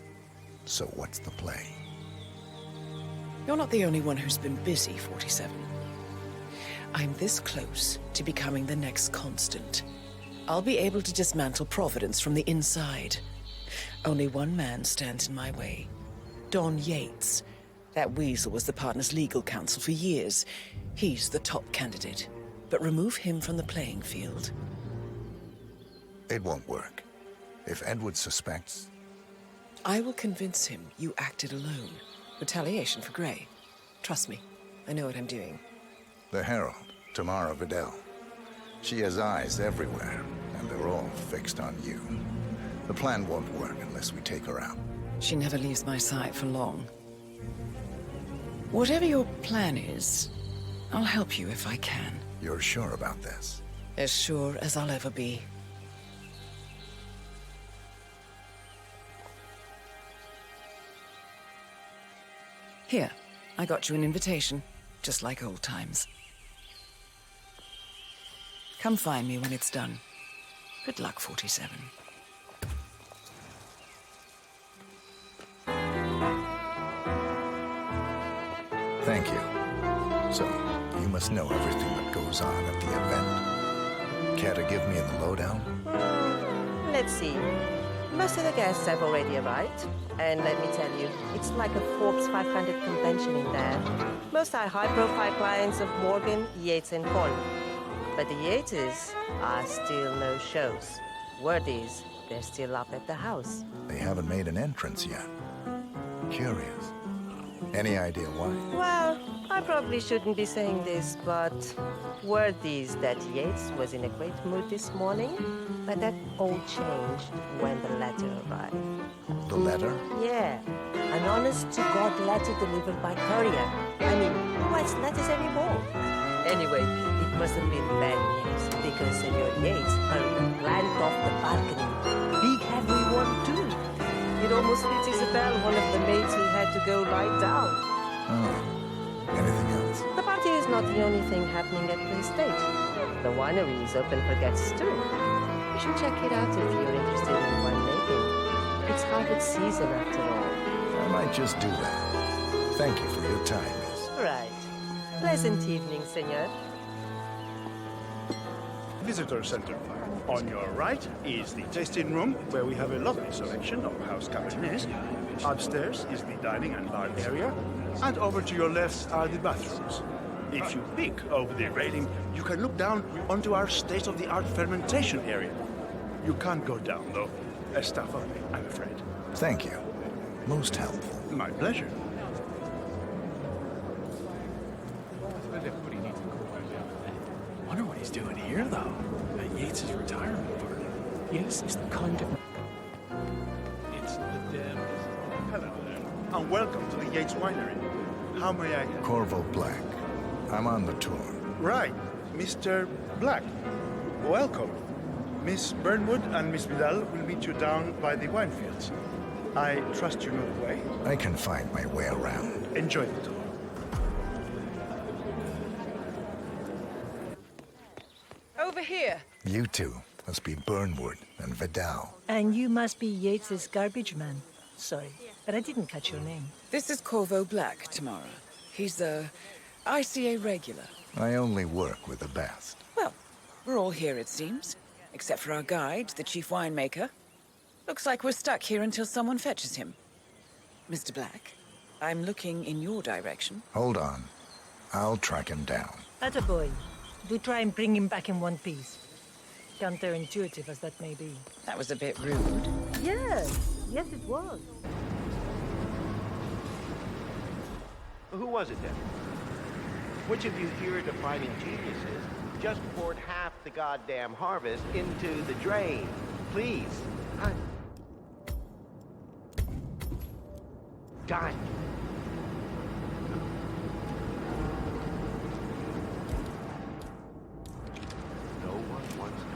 So what's the play? You're not the only one who's been busy, 47. I'm this close to becoming the next constant. I'll be able to dismantle Providence from the inside. Only one man stands in my way. Don Yates. That weasel was the partner's legal counsel for years. He's the top candidate. But remove him from the playing field. It won't work. If Edward suspects... I will convince him you acted alone. Retaliation for Grey. Trust me, I know what I'm doing. The Herald, Tamara Vidal. She has eyes everywhere, and they're all fixed on you. The plan won't work unless we take her out. She never leaves my side for long. Whatever your plan is, I'll help you if I can. You're sure about this? As sure as I'll ever be. Here, I got you an invitation, just like old times. Come find me when it's done. Good luck, 47. Thank you. So, you must know everything that goes on at the event. Care to give me the lowdown? Let's see. Most of the guests have already arrived. And let me tell you, it's like a Forbes 500 convention in there. Most are high-profile clients of Morgan, Yates, and Horn. But the Yateses are still no shows. Word is, they're still up at the house. They haven't made an entrance yet. Curious. Any idea why? Well, I probably shouldn't be saying this, but word is that Yates was in a great mood this morning, but that all changed when the letter arrived. The letter? Yeah, an honest-to-God letter delivered by courier. I mean, who writes letters anymore? Anyway, it must have been bad news, because Senor Yates hurled a plant off the balcony. Big heavy one, too. It almost hit Isabel, one of the maids who had to go lie down. Oh. Anything else? The party is not the only thing happening at the estate. The winery is open for guests, too. You should check it out if you're interested in winemaking. It's harvest season, after all. I might just do that. Thank you for your time, miss. Right. Pleasant evening, senor. Visitor Center. On your right is the tasting room, where we have a lovely selection of house cabernets. Upstairs is the dining and lounge area, and over to your left are the bathrooms. If you peek over the railing, you can look down onto our state-of-the-art fermentation area. You can't go down, though. Staff only, I'm afraid. Thank you. Most helpful. My pleasure. Wonder what he's doing here, though. At Yates' retirement party. Yes, it's the kind of... It's the damn... Hello there, and welcome to the Yates Winery. How may I... Corvo Black. I'm on the tour. Right, Mr. Black. Welcome. Miss Burnwood and Miss Vidal will meet you down by the wine fields. I trust you know the way. I can find my way around. Enjoy the tour. Over here. You two must be Burnwood and Vidal. And you must be Yates's garbage man. Sorry, but I didn't catch your name. This is Corvo Black, Tamara. He's a ICA regular. I only work with the best. Well, we're all here, it seems. Except for our guide, the chief winemaker. Looks like we're stuck here until someone fetches him. Mr. Black, I'm looking in your direction. Hold on. I'll track him down. Attaboy. Do try and bring him back in one piece. Counterintuitive as that may be. That was a bit rude. Yes, yes it was. Who was it then? Which of you theater-defining geniuses just poured half the goddamn harvest into the drain? Please. Done. No one wants to.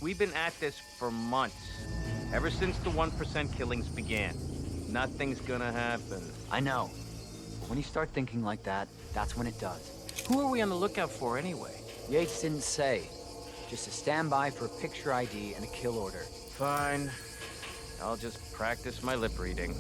we've been at this for months. Ever since the 1% killings began. Nothing's gonna happen. I know. When you start thinking like that, that's when it does. Who are we on the lookout for anyway? Yates didn't say. Just a standby for a picture ID and a kill order. Fine. I'll just practice my lip reading.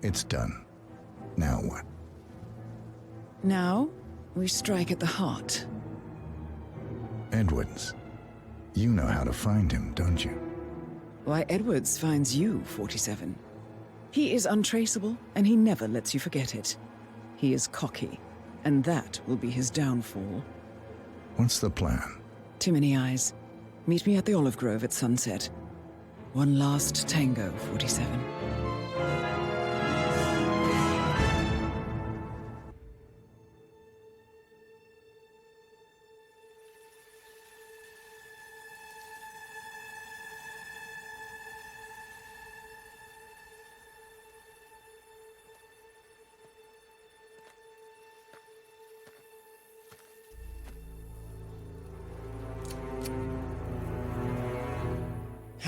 It's done. Now what? Now, we strike at the heart. Edwards. You know how to find him, don't you? Why, Edwards finds you, 47. He is untraceable, and he never lets you forget it. He is cocky, and that will be his downfall. What's the plan? Too many eyes. Meet me at the Olive Grove at sunset. One last tango, 47.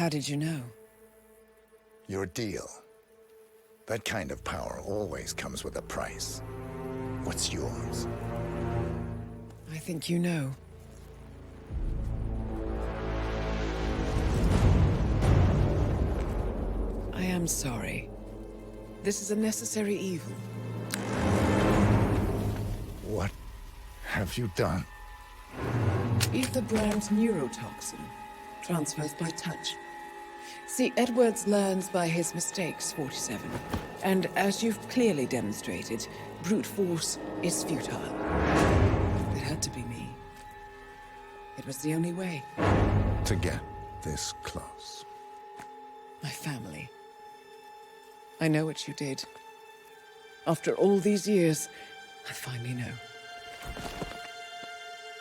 How did you know? Your deal. That kind of power always comes with a price. What's yours? I think you know. I am sorry. This is a necessary evil. What have you done? Ether brand neurotoxin. Transfers by touch. See, Edwards learns by his mistakes, 47. And as you've clearly demonstrated, brute force is futile. It had to be me. It was the only way. To get this close. My family. I know what you did. After all these years, I finally know.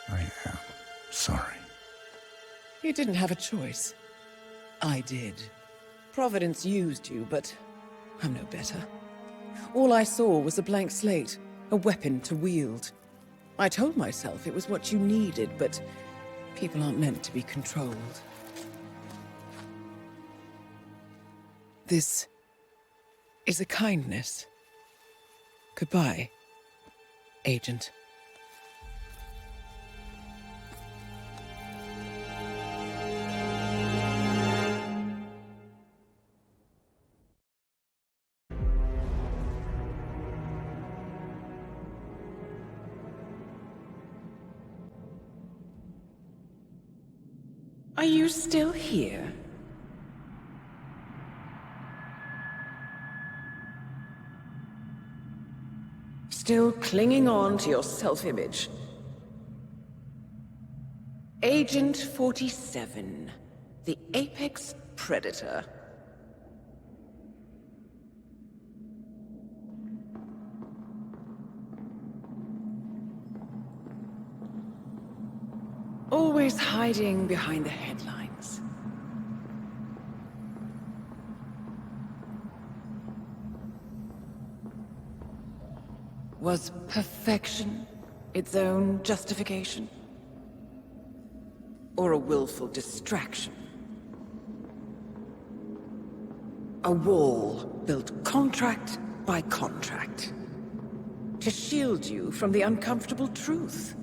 I am sorry. You didn't have a choice. I did. Providence used you, but I'm no better. All I saw was a blank slate, a weapon to wield. I told myself it was what you needed, but people aren't meant to be controlled. This is a kindness. Goodbye, Agent. Are you still here? Still clinging on to your self-image? Agent 47, the apex predator. Always hiding behind the headlines. Was perfection its own justification? Or a willful distraction? A wall built contract by contract to shield you from the uncomfortable truth.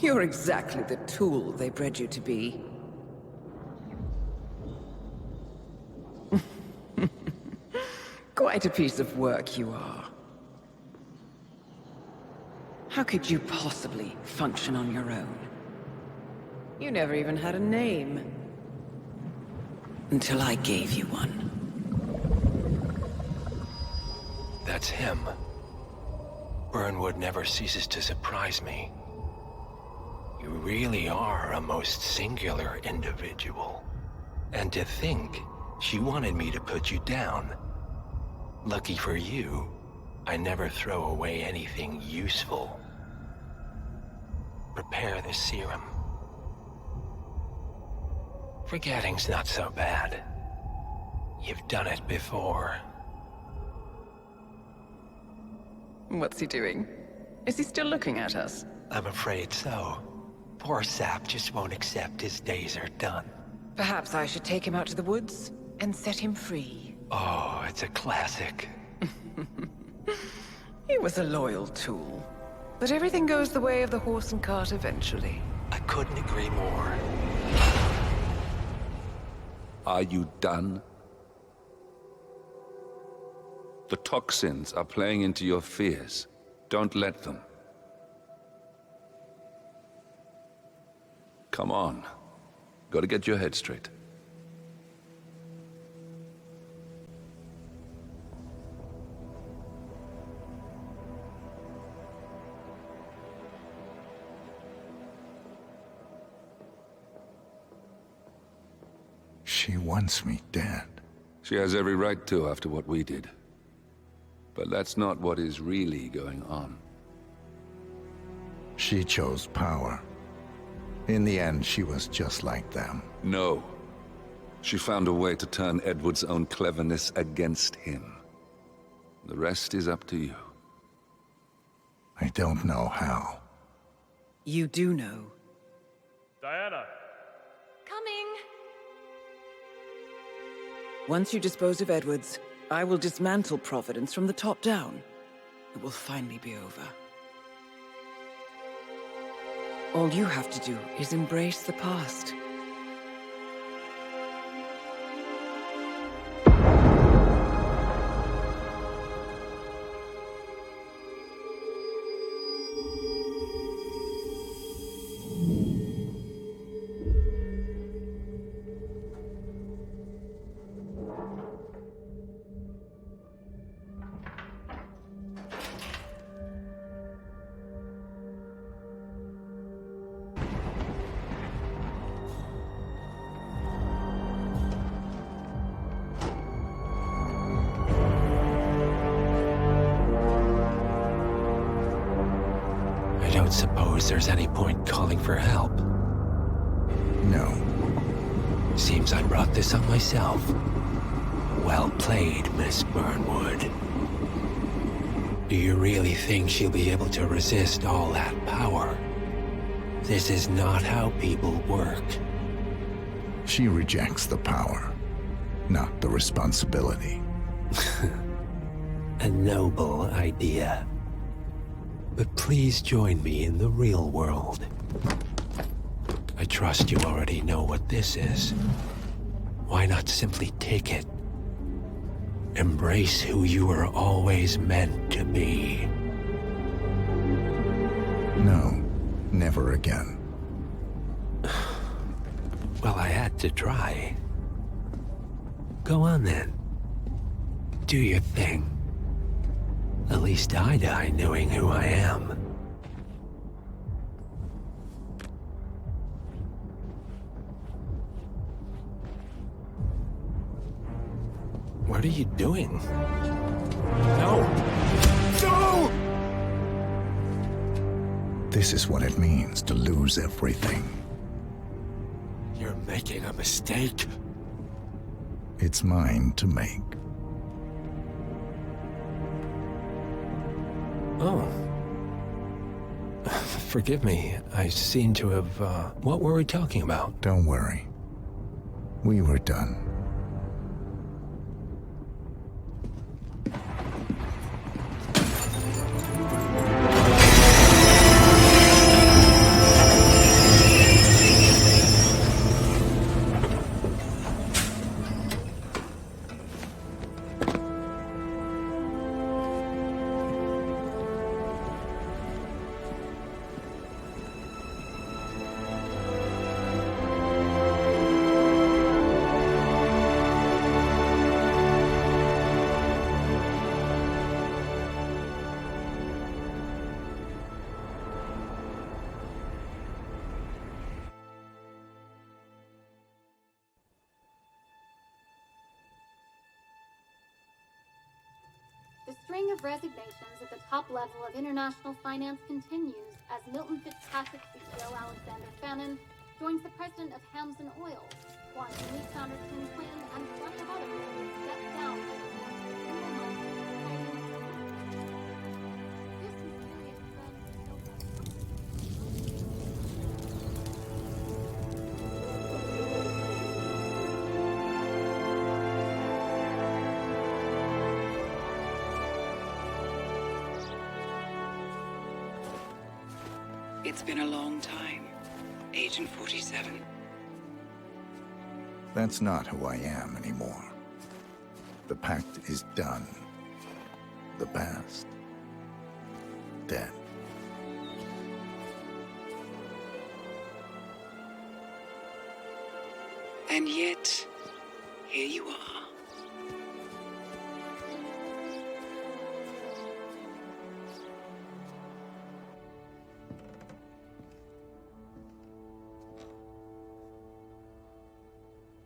You're exactly the tool they bred you to be. Quite a piece of work you are. How could you possibly function on your own? You never even had a name. Until I gave you one. That's him. Burnwood never ceases to surprise me. You really are a most singular individual. And to think she wanted me to put you down. Lucky for you, I never throw away anything useful. Prepare the serum. Forgetting's not so bad. You've done it before. What's he doing? Is he still looking at us? I'm afraid so. Poor sap just won't accept his days are done. Perhaps I should take him out to the woods and set him free. Oh, it's a classic. He was a loyal tool. But everything goes the way of the horse and cart eventually. I couldn't agree more. Are you done? The toxins are playing into your fears. Don't let them. Come on. Gotta get your head straight. She wants me dead. She has every right to after what we did. But that's not what is really going on. She chose power. In the end, she was just like them. No. She found a way to turn Edward's own cleverness against him. The rest is up to you. I don't know how. You do know. Diana! Coming! Once you dispose of Edwards, I will dismantle Providence from the top down. It will finally be over. All you have to do is embrace the past. I don't suppose there's any point calling for help. No. Seems I brought this on myself. Well played, Miss Burnwood. Do you really think she'll be able to resist all that power? This is not how people work. She rejects the power, not the responsibility. A noble idea. But please join me in the real world. I trust you already know what this is. Why not simply take it? Embrace who you were always meant to be. No, never again. Well, I had to try. Go on then. Do your thing. At least I die knowing who I am. are you doing? No! No! This is what it means to lose everything. You're making a mistake. It's mine to make. Oh. Forgive me. I seem to have, what were we talking about? Don't worry. We were done. The string of resignations at the top level of international finance continues as Milton Fitzpatrick CEO Alexander Fannin joins the president of Hamson Oil, Quantum Leap founder Tim Quinn, and plenty of others step down. It's been a long time, Agent 47. That's not who I am anymore. The pact is done. The past, dead. And yet, here you are.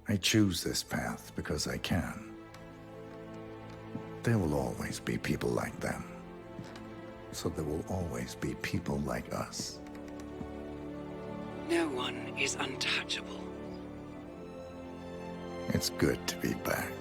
I choose this path because I can. There will always be people like them. So there will always be people like us. No one is untouchable. It's good to be back.